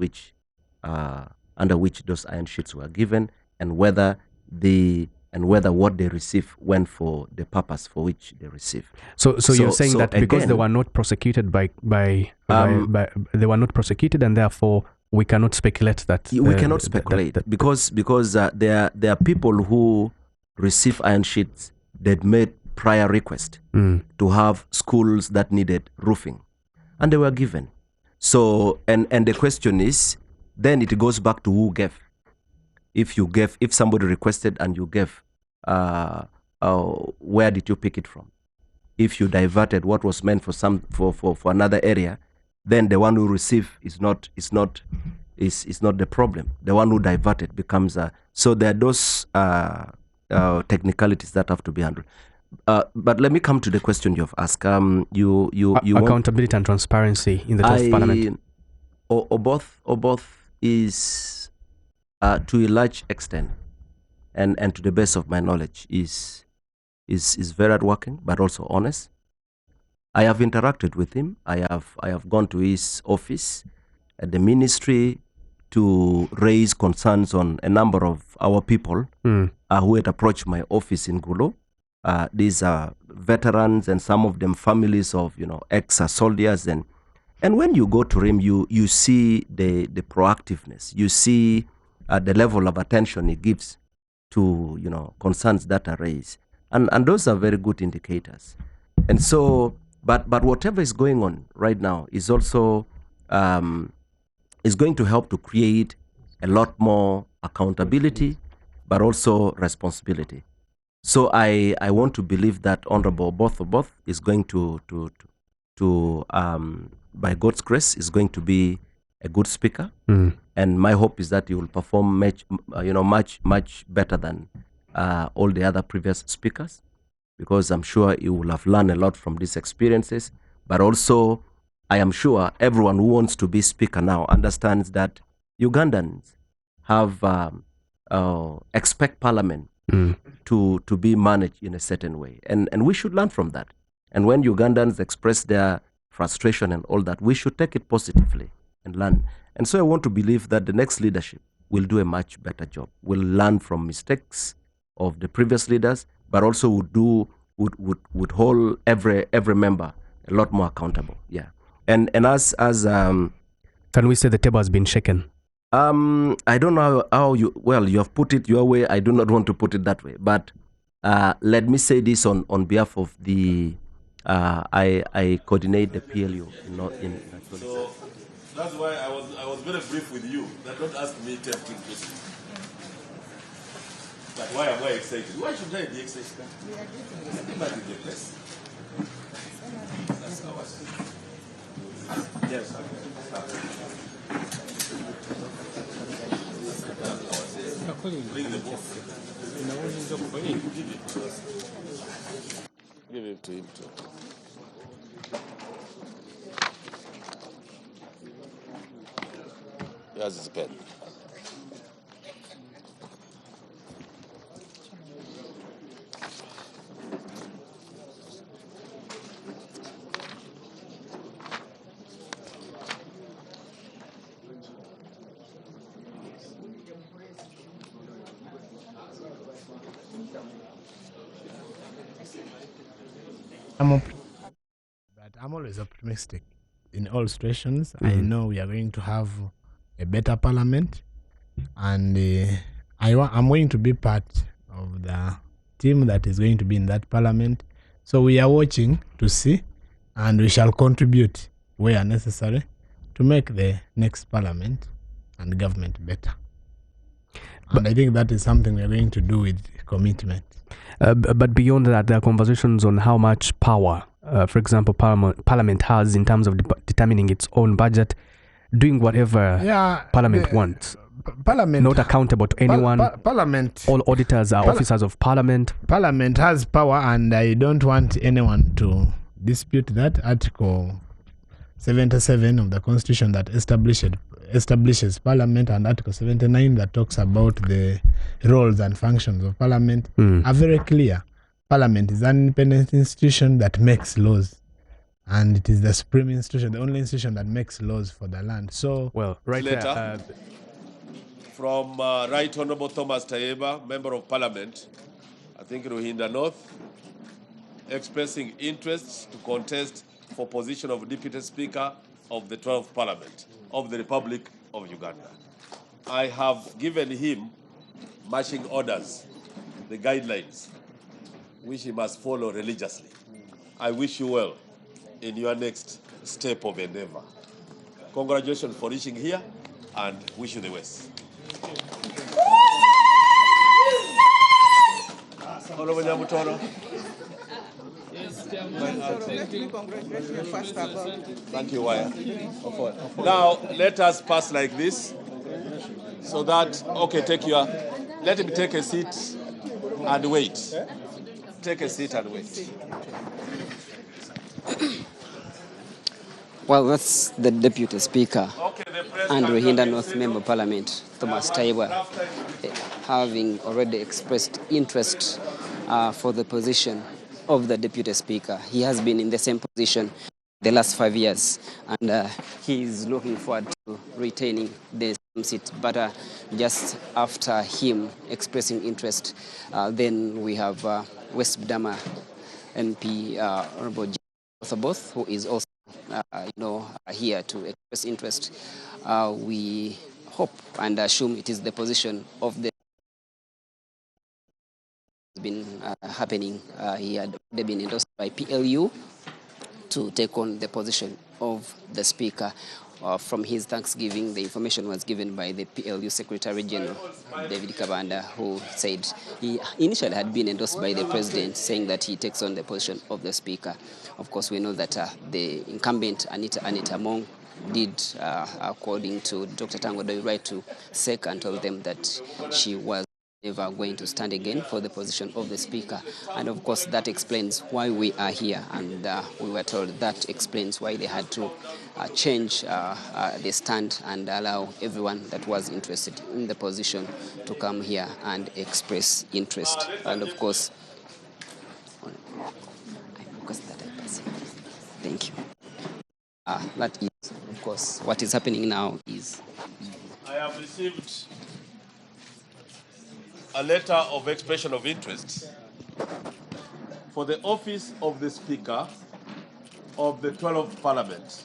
under which those iron sheets were given, and whether the and whether what they receive went for the purpose for which they receive. So you're saying that because again, they were not prosecuted they were not prosecuted, and therefore we cannot speculate that. We cannot speculate because there are people who receive iron sheets that made prior request to have schools that needed roofing, and they were given. So and the question is, then it goes back to who gave. If somebody requested and you gave, where did you pick it from? If you diverted what was meant for another area, then the one who received is not the problem. The one who diverted becomes so there are those technicalities that have to be handled. But let me come to the question you've asked. You accountability and transparency in the Parliament. Or both is to a large extent, and to the best of my knowledge, is very hardworking, but also honest. I have interacted with him. I have gone to his office at the ministry to raise concerns on a number of our people who had approached my office in Gulu. These are veterans, and some of them families of ex-soldiers, and when you go to him, you see the proactiveness. You see the level of attention he gives to concerns that are raised, and those are very good indicators. And so, but whatever is going on right now is also is going to help to create a lot more accountability, but also responsibility. So I want to believe that Honorable both is going to by God's grace is going to be a good speaker, and my hope is that he will perform much better than all the other previous speakers, because I'm sure he will have learned a lot from these experiences. But also, I am sure everyone who wants to be speaker now understands that Ugandans have expect Parliament to be managed in a certain way, and we should learn from that. And when Ugandans express their frustration and all that, we should take it positively and learn. And so I want to believe that the next leadership will do a much better job. Will learn from mistakes of the previous leaders, but also would hold every member a lot more accountable. Yeah. And as can we say the table has been shaken? I don't know how you have put it your way. I do not want to put it that way, but let me say this on behalf of the I coordinate the PLU in so that's why I was very brief with you. That don't ask me tempting questions. But why am I excited? Why should I be excited? We are getting the place. That's ours. Yes. Bring the book. Give it to him too. Here's his pen. But I'm always optimistic in all situations. I know we are going to have a better Parliament, and I'm going to be part of the team that is going to be in that Parliament. So we are watching to see, and we shall contribute where necessary to make the next Parliament and government better. And I think that is something we are going to do with commitment. But beyond that, there are conversations on how much power, for example, Parliament has in terms of determining its own budget, doing whatever Parliament wants. Parliament not accountable to anyone. Parliament. All auditors are officers of Parliament. Parliament has power, and I don't want anyone to dispute that. Article 77 of the Constitution that establishes Parliament, and Article 79 that talks about the roles and functions of Parliament are very clear. Parliament is an independent institution that makes laws, and it is the supreme institution, the only institution that makes laws for the land. So, right there, from Right Honorable Thomas Tayeba, Member of Parliament, I think Ruhinda North, expressing interest to contest for position of Deputy Speaker of the 12th Parliament of the Republic of Uganda. I have given him marching orders, the guidelines, which he must follow religiously. I wish you well in your next step of endeavor. Congratulations for reaching here and wish you the best. Honorable Nyamutoro. Thank you, Waya. Now, let us pass like this so that, okay, let him take a seat and wait. Take a seat and wait. Well, that's the Deputy Speaker and Ruhinda North Member of Parliament, Thomas Taiwa, having already expressed interest for the position of the Deputy Speaker. He has been in the same position the last 5 years, and he is looking forward to retaining the same seat. But just after him expressing interest, then we have West Budama MP Honorable Otto, who is also here to express interest. We hope and assume it is the position of the been happening. He had been endorsed by PLU to take on the position of the Speaker. From his Thanksgiving, the information was given by the PLU Secretary General, David Kabanda, who said he initially had been endorsed by the President, saying that he takes on the position of the Speaker. Of course, we know that the incumbent, Anita Mong, did, according to Dr. Tango Doi, write to SEC and told them that she was never going to stand again for the position of the Speaker. And of course, that explains why we are here. And we were told that explains why they had to change the stand and allow everyone that was interested in the position to come here and express interest. And of course, thank you. That is, of course, what is happening now is I have received a letter of expression of interest for the office of the Speaker of the 12th Parliament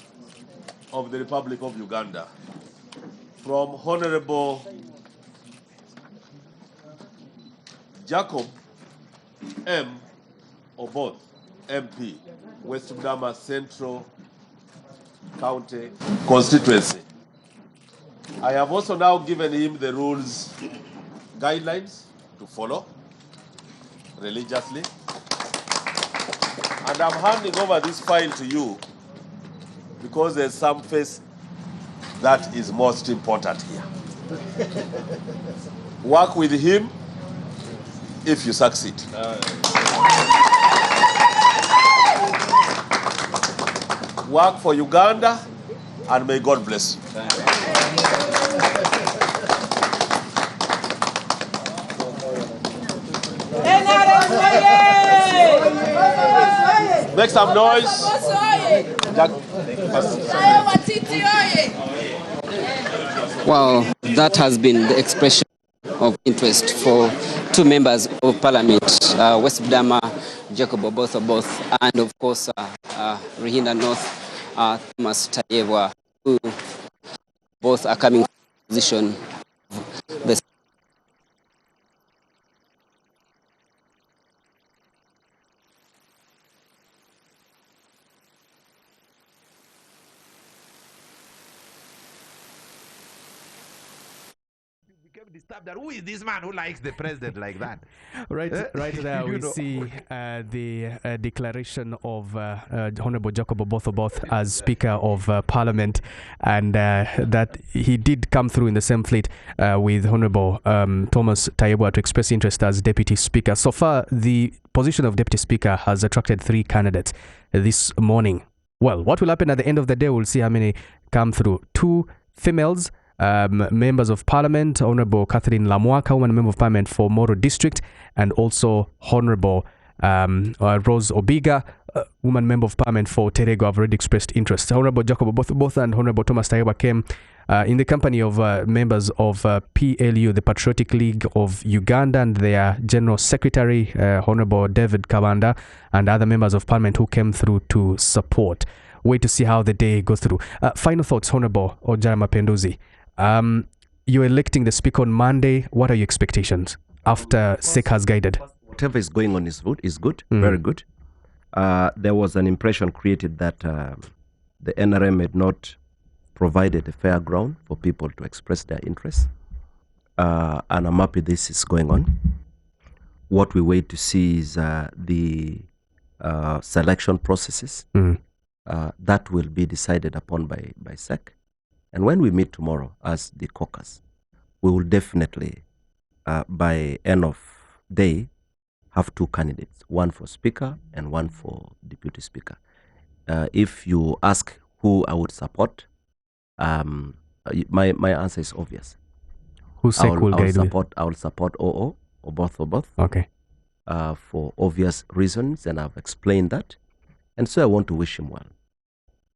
of the Republic of Uganda from Honorable Jacob M. Oboth, MP, West Budama Central County Constituency. I have also now given him the rules, guidelines to follow religiously. And I'm handing over this file to you because there's some face that is most important here. Work with him if you succeed. Work for Uganda, and may God bless you. Make some noise. Well, that has been the expression of interest for two members of Parliament, West Budama, Jacob Oboth, and of course Ruhinda North, Thomas Taiwa, who both are coming from the position of the Disturbed that who is this man who likes the president like that? Right there we see the declaration of Honorable Jacob Oboth as Speaker of Parliament, and that he did come through in the same fleet with Honorable Thomas Taiwa to express interest as Deputy Speaker. So far, the position of Deputy Speaker has attracted 3 candidates this morning. Well, what will happen at the end of the day, we'll see how many come through. 2 females, members of Parliament, Honorable Catherine Lamwaka, woman member of Parliament for Moro District, and also Honorable Rose Obiga, woman member of parliament for Terego have already expressed interest. Honorable Jacob both and Honorable Thomas Taiba came in the company of members of PLU, the Patriotic League of Uganda, and their General Secretary, Honorable David Kabanda, and other members of parliament who came through to support. Wait to see how the day goes through. Final thoughts, Honorable Ojara Mapenduzi. You're electing the speaker on Monday. What are your expectations after SEC has guided? Whatever is going on is good, very good. There was an impression created that the NRM had not provided a fair ground for people to express their interests. And I'm happy this is going on. What we wait to see is the selection processes. That will be decided upon by SEC. And when we meet tomorrow as the caucus, we will definitely, by end of day, have two candidates, one for speaker and one for deputy speaker. If you ask who I would support, my answer is obvious. Who SEC will guide with? I will support OO, or both. Okay. For obvious reasons, and I've explained that. And so I want to wish him well.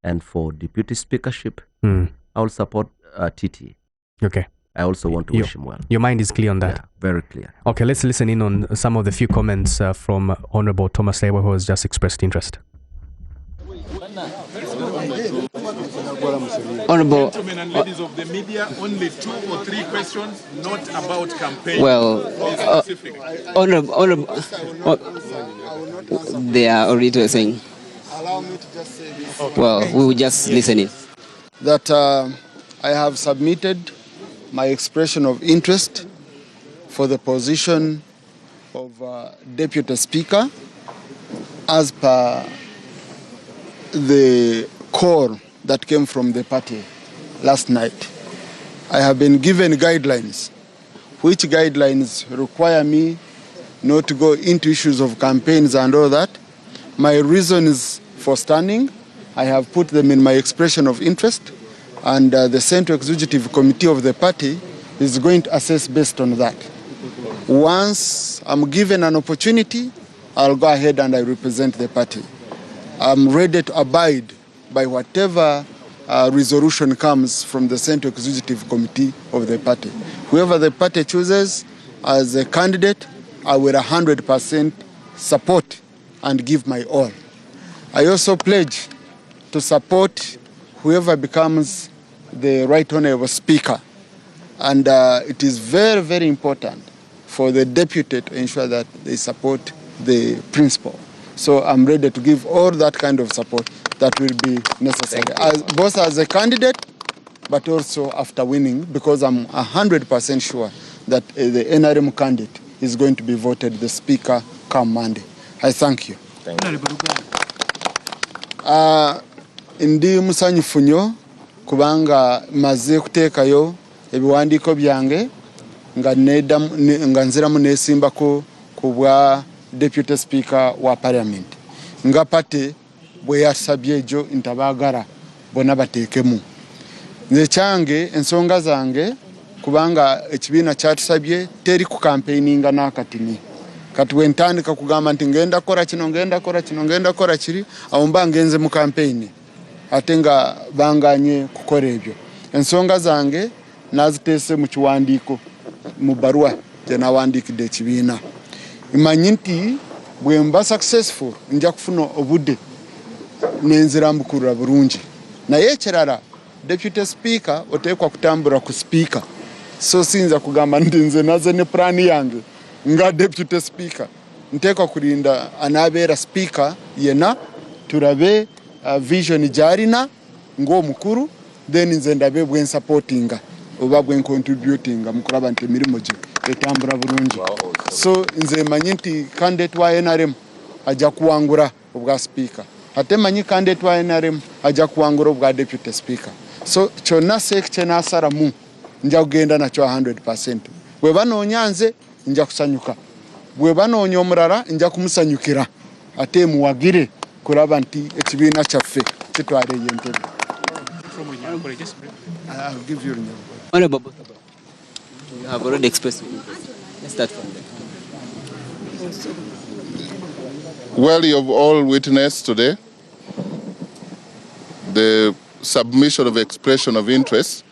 And for deputy speakership, I will support TT. Okay. I also want to wish him well. Your mind is clear on that? Yeah, very clear. Okay, let's listen in on some of the few comments from Honorable Thomas Taiba, who has just expressed interest. Honorable gentlemen and ladies of the media, only 2 or 3 questions, not about campaign. Well, honorable, they are already saying. Allow me to just say this. Okay. Well, we will just listen in. That I have submitted my expression of interest for the position of Deputy Speaker as per the call that came from the party last night. I have been given guidelines, which guidelines require me not to go into issues of campaigns and all that. My reasons for standing, I have put them in my expression of interest, and the Central Executive Committee of the party is going to assess based on that. Once I'm given an opportunity, I'll go ahead and I represent the party. I'm ready to abide by whatever resolution comes from the Central Executive Committee of the party. Whoever the party chooses as a candidate, I will 100% support and give my all. I also pledge to support whoever becomes the Right Honourable Speaker. And it is very, very important for the deputy to ensure that they support the principal. So I'm ready to give all that kind of support that will be necessary, both as a candidate, but also after winning, because I'm 100% sure that the NRM candidate is going to be voted the Speaker come Monday. I thank you. Ndi musanyufu nnyo kubanga maze kuteekayo ebiwandiiko byange nga nziramu neesimbako ku bwa Deputy Speaker wa Parliament. Nga pate bwe yasabye egyo ntabaagala bonna bateekemu. Nze kyange ensonga zange kubanga ekibiina kyatusabye teri ku campaigninga n'akatini. Kati bwe ntandika kugamba nti ngenda kora kino, ngenda kora kino, ngenda kora kiri, awo mba ngenze mu campaign ate nga banganye kukora ebyo. Ensonga zange naziteese mu kiwandiiko mu bbaruwa gye nawandiikidde ekibiina. Mmanyi nti bwe mba successful nja kufuna obudde n'enzira mbukulira bulungi. Naye ekirala, Deputy Speaker oteekwa kutambula ku Speaker. So sinza kugamba nti nze naze ne plan yange nga Deputy Speaker. Nteekwa kulinda anaabeera Speaker yena turabe vision gy'alina ng'omukulu, then nze ndabe bwe supportinga oba bwe contributinga mu kulaba nti emirimu gye etambula bulungi. So nze manyi nti candidate wa NRM ajja kuwangula obwa Speaker. Ate manyi candidate wa NRM ajja kuwangula obwa Deputy Speaker. So kyonna SEC kye naasalamu nja kugenda nakyo 100%. Bwe banoonya nze nja kusanyuka. Bwe banoonya omulala nja kumusanyukira. Ate muwagire kulaba nti ekibiina kyaffe kitwala ey'entebe. I'll give you Honorable, you have already expressed. Let's start from there. Well, you've all witnessed today the submission of expression of interest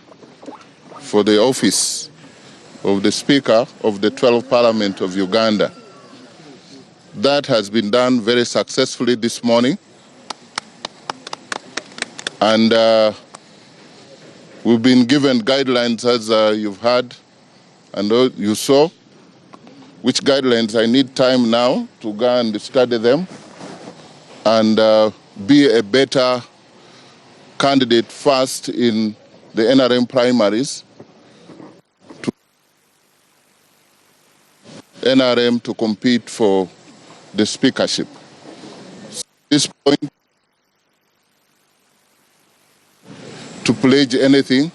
for the office of the Speaker of the 12th Parliament of Uganda. That has been done very successfully this morning. And we've been given guidelines, as you've heard and you saw, which guidelines I need time now to go and study them and be a better candidate first in the NRM primaries, to NRM to compete for the speakership. So at this point, to pledge anything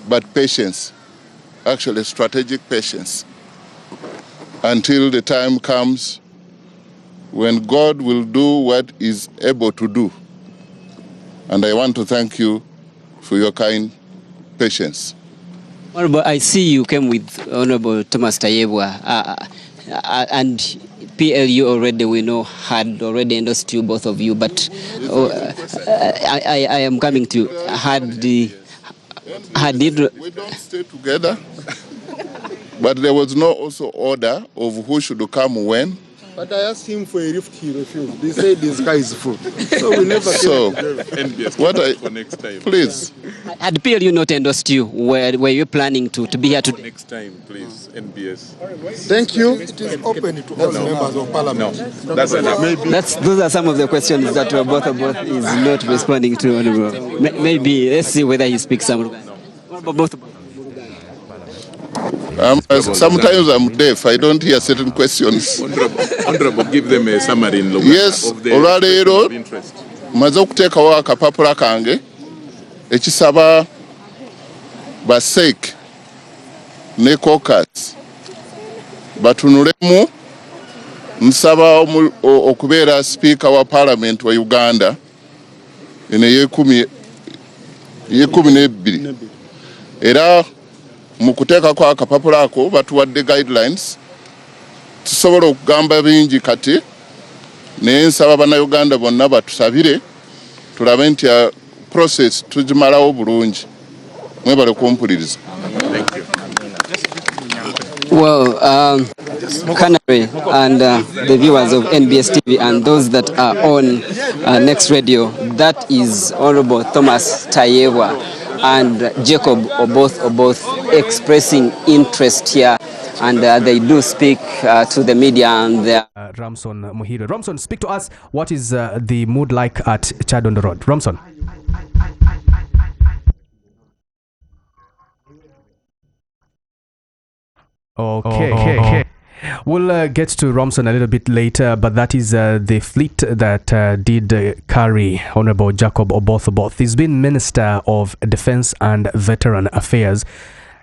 but patience, actually strategic patience, until the time comes when God will do what is able to do. And I want to thank you for your kind patience. Honorable, I see you came with Honorable Thomas Tayebwa, and PLU already, we know, had already endorsed you, both of you, but I am coming to, we don't stay together, but there was no also order of who should come when. But I asked him for a lift, he refused. They said this guy is full. So we never So, NBS, what for next time. please. Had PLU not endorsed you, were you planning to be here today? Next time, please, NBS. Thank you. It is open to all members of parliament. No, that's enough. Those are some of the questions that both is not responding to, Honorable. Maybe, let's see whether he speaks some. Both. Sometimes I'm deaf. I don't hear certain questions. Honorable, give them a summary in Luganda Yes, of the olwaleero of interest. maze okuteekawo akapapula kange ekisaba basek ne caucus batunulemu nsaba okubeera speaker wa parliament wa Uganda eno ey'ekumi n'ebbiri era mu kuteekako akapapula ako batuwadde guidelines tusobola okugamba bingi kati naye nsaba bannayuganda bonna batusabire tulabe nti process tugimalawo bulungi mwebale kumpuliriza. Well, Canary and the viewers of NBS TV and those that are on Next Radio, that is Honorable Thomas Tayebwa and Jacob Oboth expressing interest here, and they do speak to the media and their Ramson Muhire. Ramson, speak to us. What is the mood like at Chad on the Road? Ramson. Okay. We'll get to Romson a little bit later, but that is the fleet that did carry Honorable Jacob Oboth. He's been Minister of Defense and Veteran Affairs.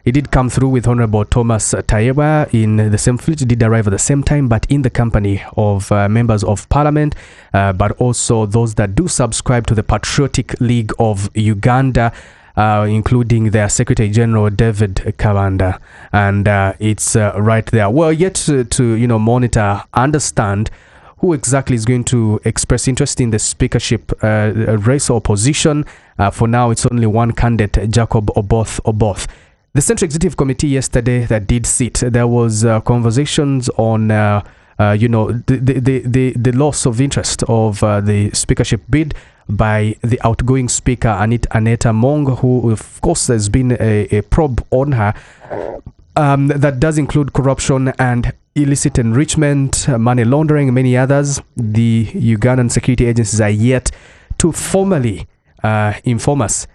He did come through with Honorable Thomas Tayebwa in the same fleet. He did arrive at the same time, but in the company of members of Parliament, but also those that do subscribe to the Patriotic League of Uganda, including their Secretary General David Kabanda, and it's right there. Well, yet to monitor, understand who exactly is going to express interest in the speakership race or position. For now, it's only one candidate, Jacob Oboth. The Central Executive Committee yesterday that did sit, there was conversations on the loss of interest of the speakership bid by the outgoing speaker Aneta Mong, who of course has been a probe on her that does include corruption and illicit enrichment, money laundering, many others. The Ugandan security agencies are yet to formally inform us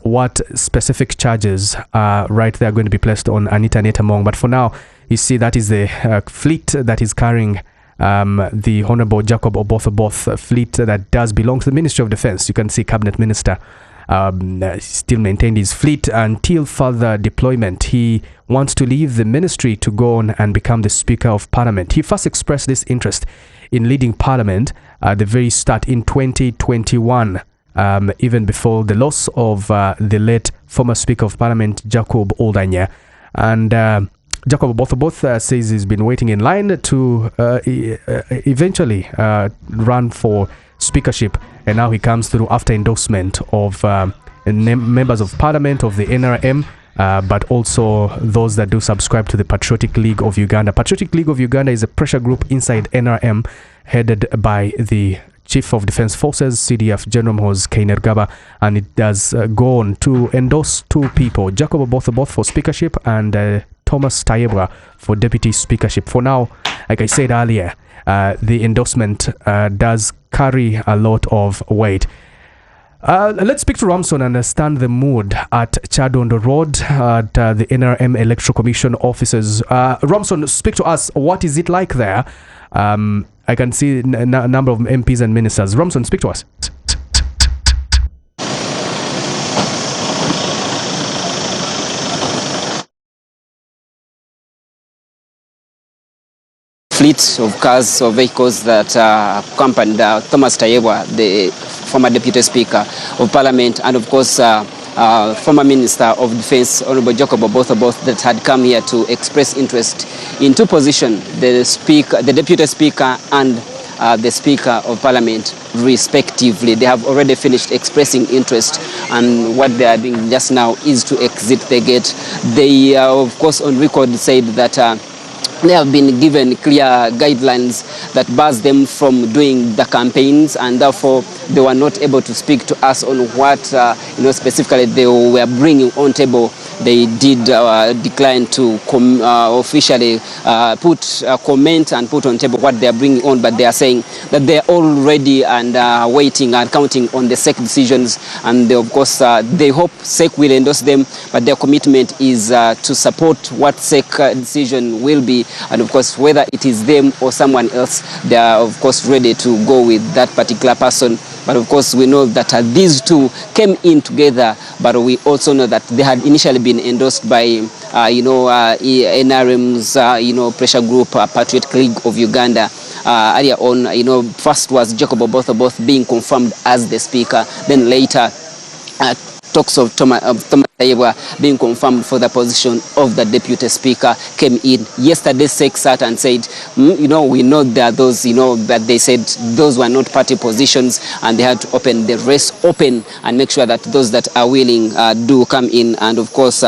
what specific charges are are going to be placed on Aneta Mong. But for now, you see that is the fleet that is carrying the Honorable Jacob Oboth fleet that does belong to the Ministry of Defense. You can see Cabinet Minister still maintained his fleet until further deployment. He wants to leave the ministry to go on and become the Speaker of Parliament. He first expressed this interest in leading Parliament at the very start in 2021, even before the loss of the late former Speaker of Parliament, Jacob Oldanya. And Jacob Otto says he's been waiting in line to eventually run for speakership, and now he comes through after endorsement of members of parliament of the NRM, but also those that do subscribe to the Patriotic League of Uganda. Patriotic League of Uganda is a pressure group inside NRM headed by the Chief of Defense Forces, CDF General Mhoz Kainerugaba, and it does go on to endorse two people, Jacob Otto for speakership and Thomas Tayebwa for deputy speakership. For now, like I said earlier, the endorsement does carry a lot of weight. Let's speak to Ramson and understand the mood at Chadondo Road at the NRM Electoral Commission offices. Ramson, speak to us. What is it like there? I can see a number of MPs and ministers. Ramson, speak to us. Fleet of cars or vehicles that accompanied Thomas Tayebwa, the former Deputy Speaker of Parliament, and of course former Minister of Defense, Honorable Jacob Otto, that had come here to express interest in two positions, the Deputy Speaker and the Speaker of Parliament, respectively. They have already finished expressing interest, and what they are doing just now is to exit the gate. They, of course, on record said that they have been given clear guidelines that bars them from doing the campaigns, and therefore they were not able to speak to us on what specifically they were bringing on table. They did decline to officially put a comment and put on table what they are bringing on, but they are saying that they are all ready and waiting and counting on the SEC decisions, and they, of course they hope SEC will endorse them, but their commitment is to support what SEC decision will be, and of course whether it is them or someone else, they are of course ready to go with that particular person. But of course we know that these two came in together, but we also know that they had initially been endorsed by NRM's pressure group, Patriotic League of Uganda. Earlier on, first was Jacob Otto being confirmed as the speaker, then later talks of Thomas Tayebwa being confirmed for the position of the deputy speaker came in. Yesterday, SEC sat and said, we know there are those, that they said those were not party positions, and they had to open the race open and make sure that those that are willing do come in and, of course,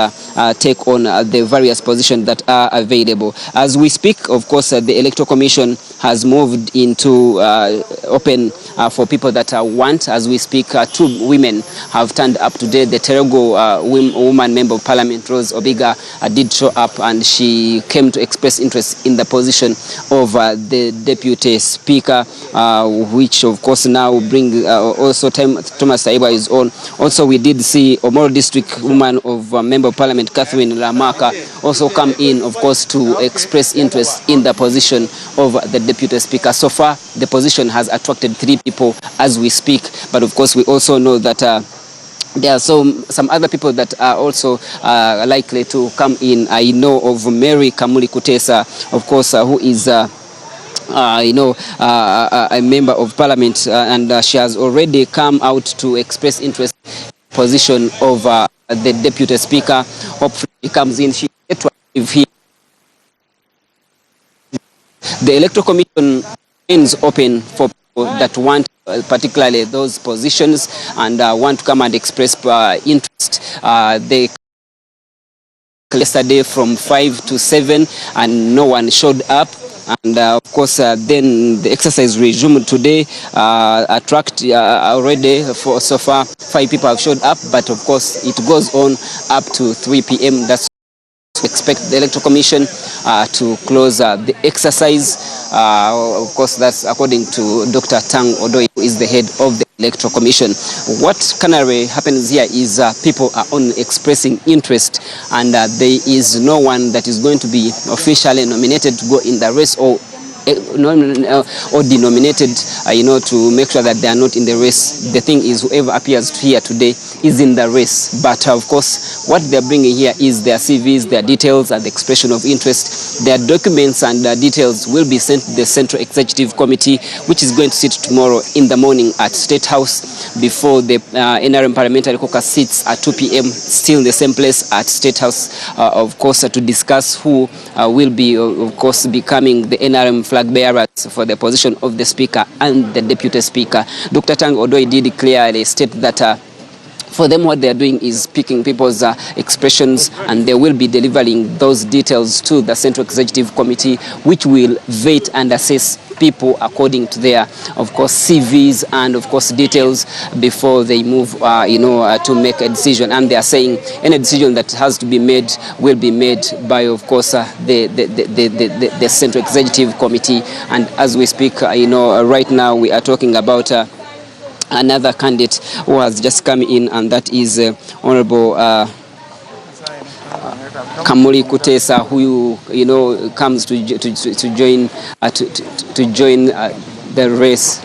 take on the various positions that are available. As we speak, of course, the Electoral Commission has moved into open for people that want. As we speak, two women have turned up today. The Terego woman member of Parliament, Rose Obiga, did show up, and she came to express interest in the position of the Deputy Speaker, which of course now bring also Thomas Tayebwa is on. Also we did see Omoro District woman of Member of Parliament, Catherine Lamaka, also come in, of course, to express interest in the position of the Deputy Speaker. So far, the position has attracted 3 people as we speak, but of course we also know that there are some other people that are also likely to come in. I know of Mary Kamuli Kutesa, of course, who is a member of Parliament, and she has already come out to express interest in the position of the Deputy Speaker. Hopefully she comes in. She if he the Electoral Commission remains open for people that want particularly those positions and want to come and express interest. They yesterday from 5 to 7 and no one showed up, and of course then the exercise resumed today. Already for so far 5 people have showed up, but of course it goes on up to 3 p.m. That's expect the Electoral Commission to close the exercise. Of course, that's according to Dr. Tang Odoi, who is the head of the Electoral Commission. What currently happens here is people are only expressing interest, and there is no one that is going to be officially nominated to go in the race or denominated, to make sure that they are not in the race. The thing is, whoever appears here today is in the race. But of course, what they're bringing here is their CVs, their details, and the expression of interest. Their documents and details will be sent to the Central Executive Committee, which is going to sit tomorrow in the morning at State House before the NRM Parliamentary Caucus sits at 2 p.m. still in the same place at State House, of course, to discuss who will be, of course, becoming the NRM flag bearers for the position of the Speaker and the Deputy Speaker. Dr. Tang Odoi did clearly state that for them, what they are doing is picking people's expressions, and they will be delivering those details to the Central Executive Committee, which will vet and assess people according to their, of course, CVs and, of course, details before they move, to make a decision. And they are saying any decision that has to be made will be made by, of course, the Central Executive Committee. And as we speak, right now we are talking about another candidate who has just come in, and that is Honorable Kamuli Kutesa, who comes to join the race.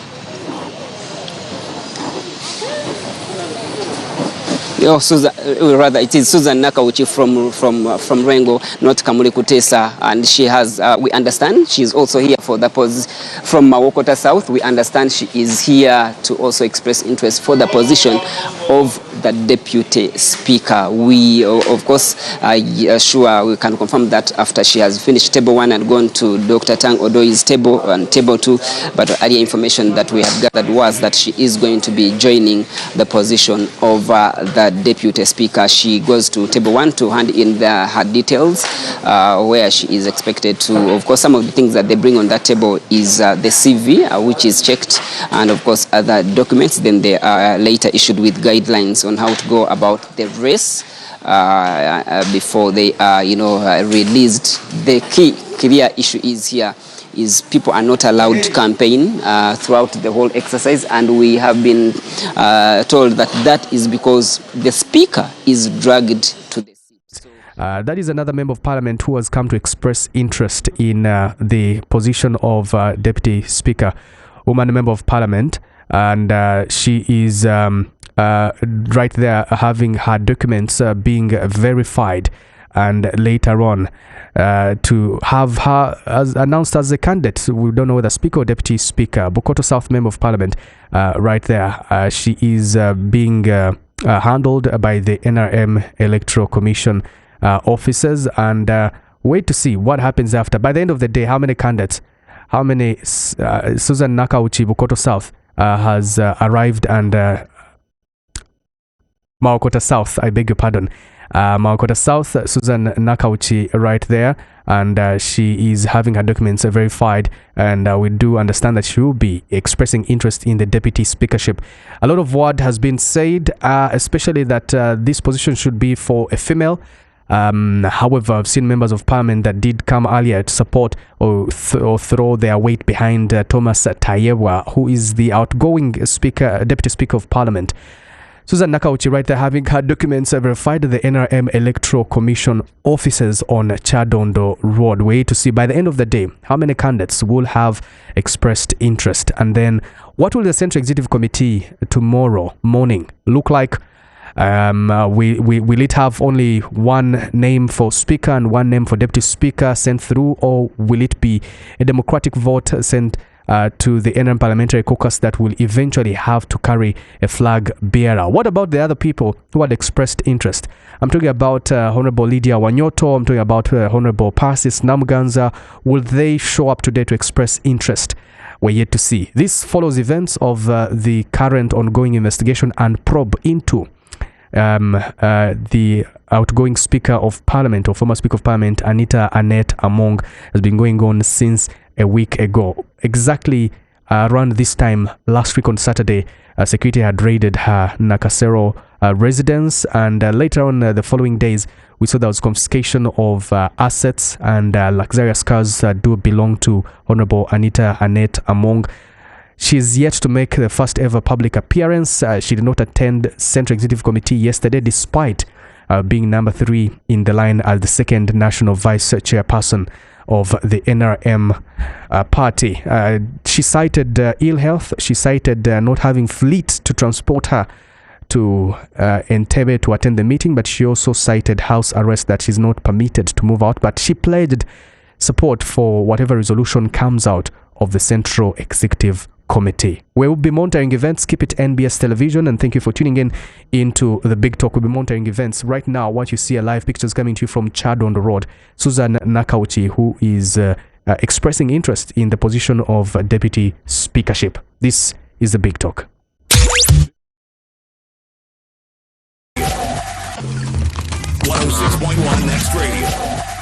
Susan, rather, it is Susan Nakauchi from Rengo, not Kamuli Kutesa, and she has. We understand she is also here for the from Mawokota South. We understand she is here to also express interest for the position of the Deputy Speaker. We, of course, sure we can confirm that after she has finished table 1 and gone to Dr. Tang Odoi's table and table 2. But earlier information that we have gathered was that she is going to be joining the position of the Deputy Speaker. She goes to table 1 to hand in her details, where she is expected to, of course, some of the things that they bring on that table is the CV, which is checked, and of course other documents. Then they are later issued with guidelines on how to go about the race before they are, released. The key clear issue is here is people are not allowed to campaign throughout the whole exercise, and we have been told that is because the Speaker is dragged to the seat. That is another member of parliament who has come to express interest in the position of Deputy Speaker, woman member of parliament, and she is right there having her documents being verified, and later on to have her as announced as a candidate. We don't know whether Speaker or Deputy Speaker. Bukoto South Member of Parliament, right there. She is being handled by the NRM Electoral Commission officers, and wait to see what happens after. By the end of the day, how many candidates, how many Susan Nakauchi, Bukoto South, has arrived, and Mawokota South, I beg your pardon. Mawokota South, Susan Nakauchi right there, and she is having her documents verified, and we do understand that she will be expressing interest in the deputy speakership. A lot of word has been said, especially that this position should be for a female. However, I've seen members of parliament that did come earlier to support or throw their weight behind Thomas Tayewa, who is the outgoing speaker, deputy speaker of parliament. Susan Nakauchi right there having her documents verified. The NRM Electoral Commission offices on Chadondo Road. Wait to see by the end of the day how many candidates will have expressed interest, and then what will the Central Executive Committee tomorrow morning look like. Will it have only one name for speaker and one name for deputy speaker sent through, or will it be a democratic vote sent to the NRM Parliamentary Caucus that will eventually have to carry a flag bearer? What about the other people who had expressed interest? I'm talking about Honorable Lydia Wanyoto. I'm talking about Honorable Persis Namuganza. Will they show up today to express interest? We're yet to see. This follows events of the current ongoing investigation and probe into the outgoing Speaker of Parliament, or former Speaker of Parliament, Anita Annette Among, has been going on since a week ago. Exactly around this time last week on Saturday, security had raided her Nakasero residence, and later on the following days, we saw there was confiscation of assets and luxurious cars that do belong to Honorable Anita Annette Among. She is yet to make the first ever public appearance. She did not attend Central Executive Committee yesterday, despite being number 3 in the line as the second national vice chairperson of the NRM party. She cited ill health. She cited not having fleet to transport her to Entebbe to attend the meeting, but she also cited house arrest, that she's not permitted to move out, but she pledged support for whatever resolution comes out of the Central Executive Committee. We will be monitoring events. Keep it NBS Television, and thank you for tuning in into the Big Talk. We'll be monitoring events. Right now, what you see are live pictures coming to you from Chad on the road. Susan Nakauchi, who is expressing interest in the position of Deputy Speakership. This is the Big Talk. 106.1 Next Radio.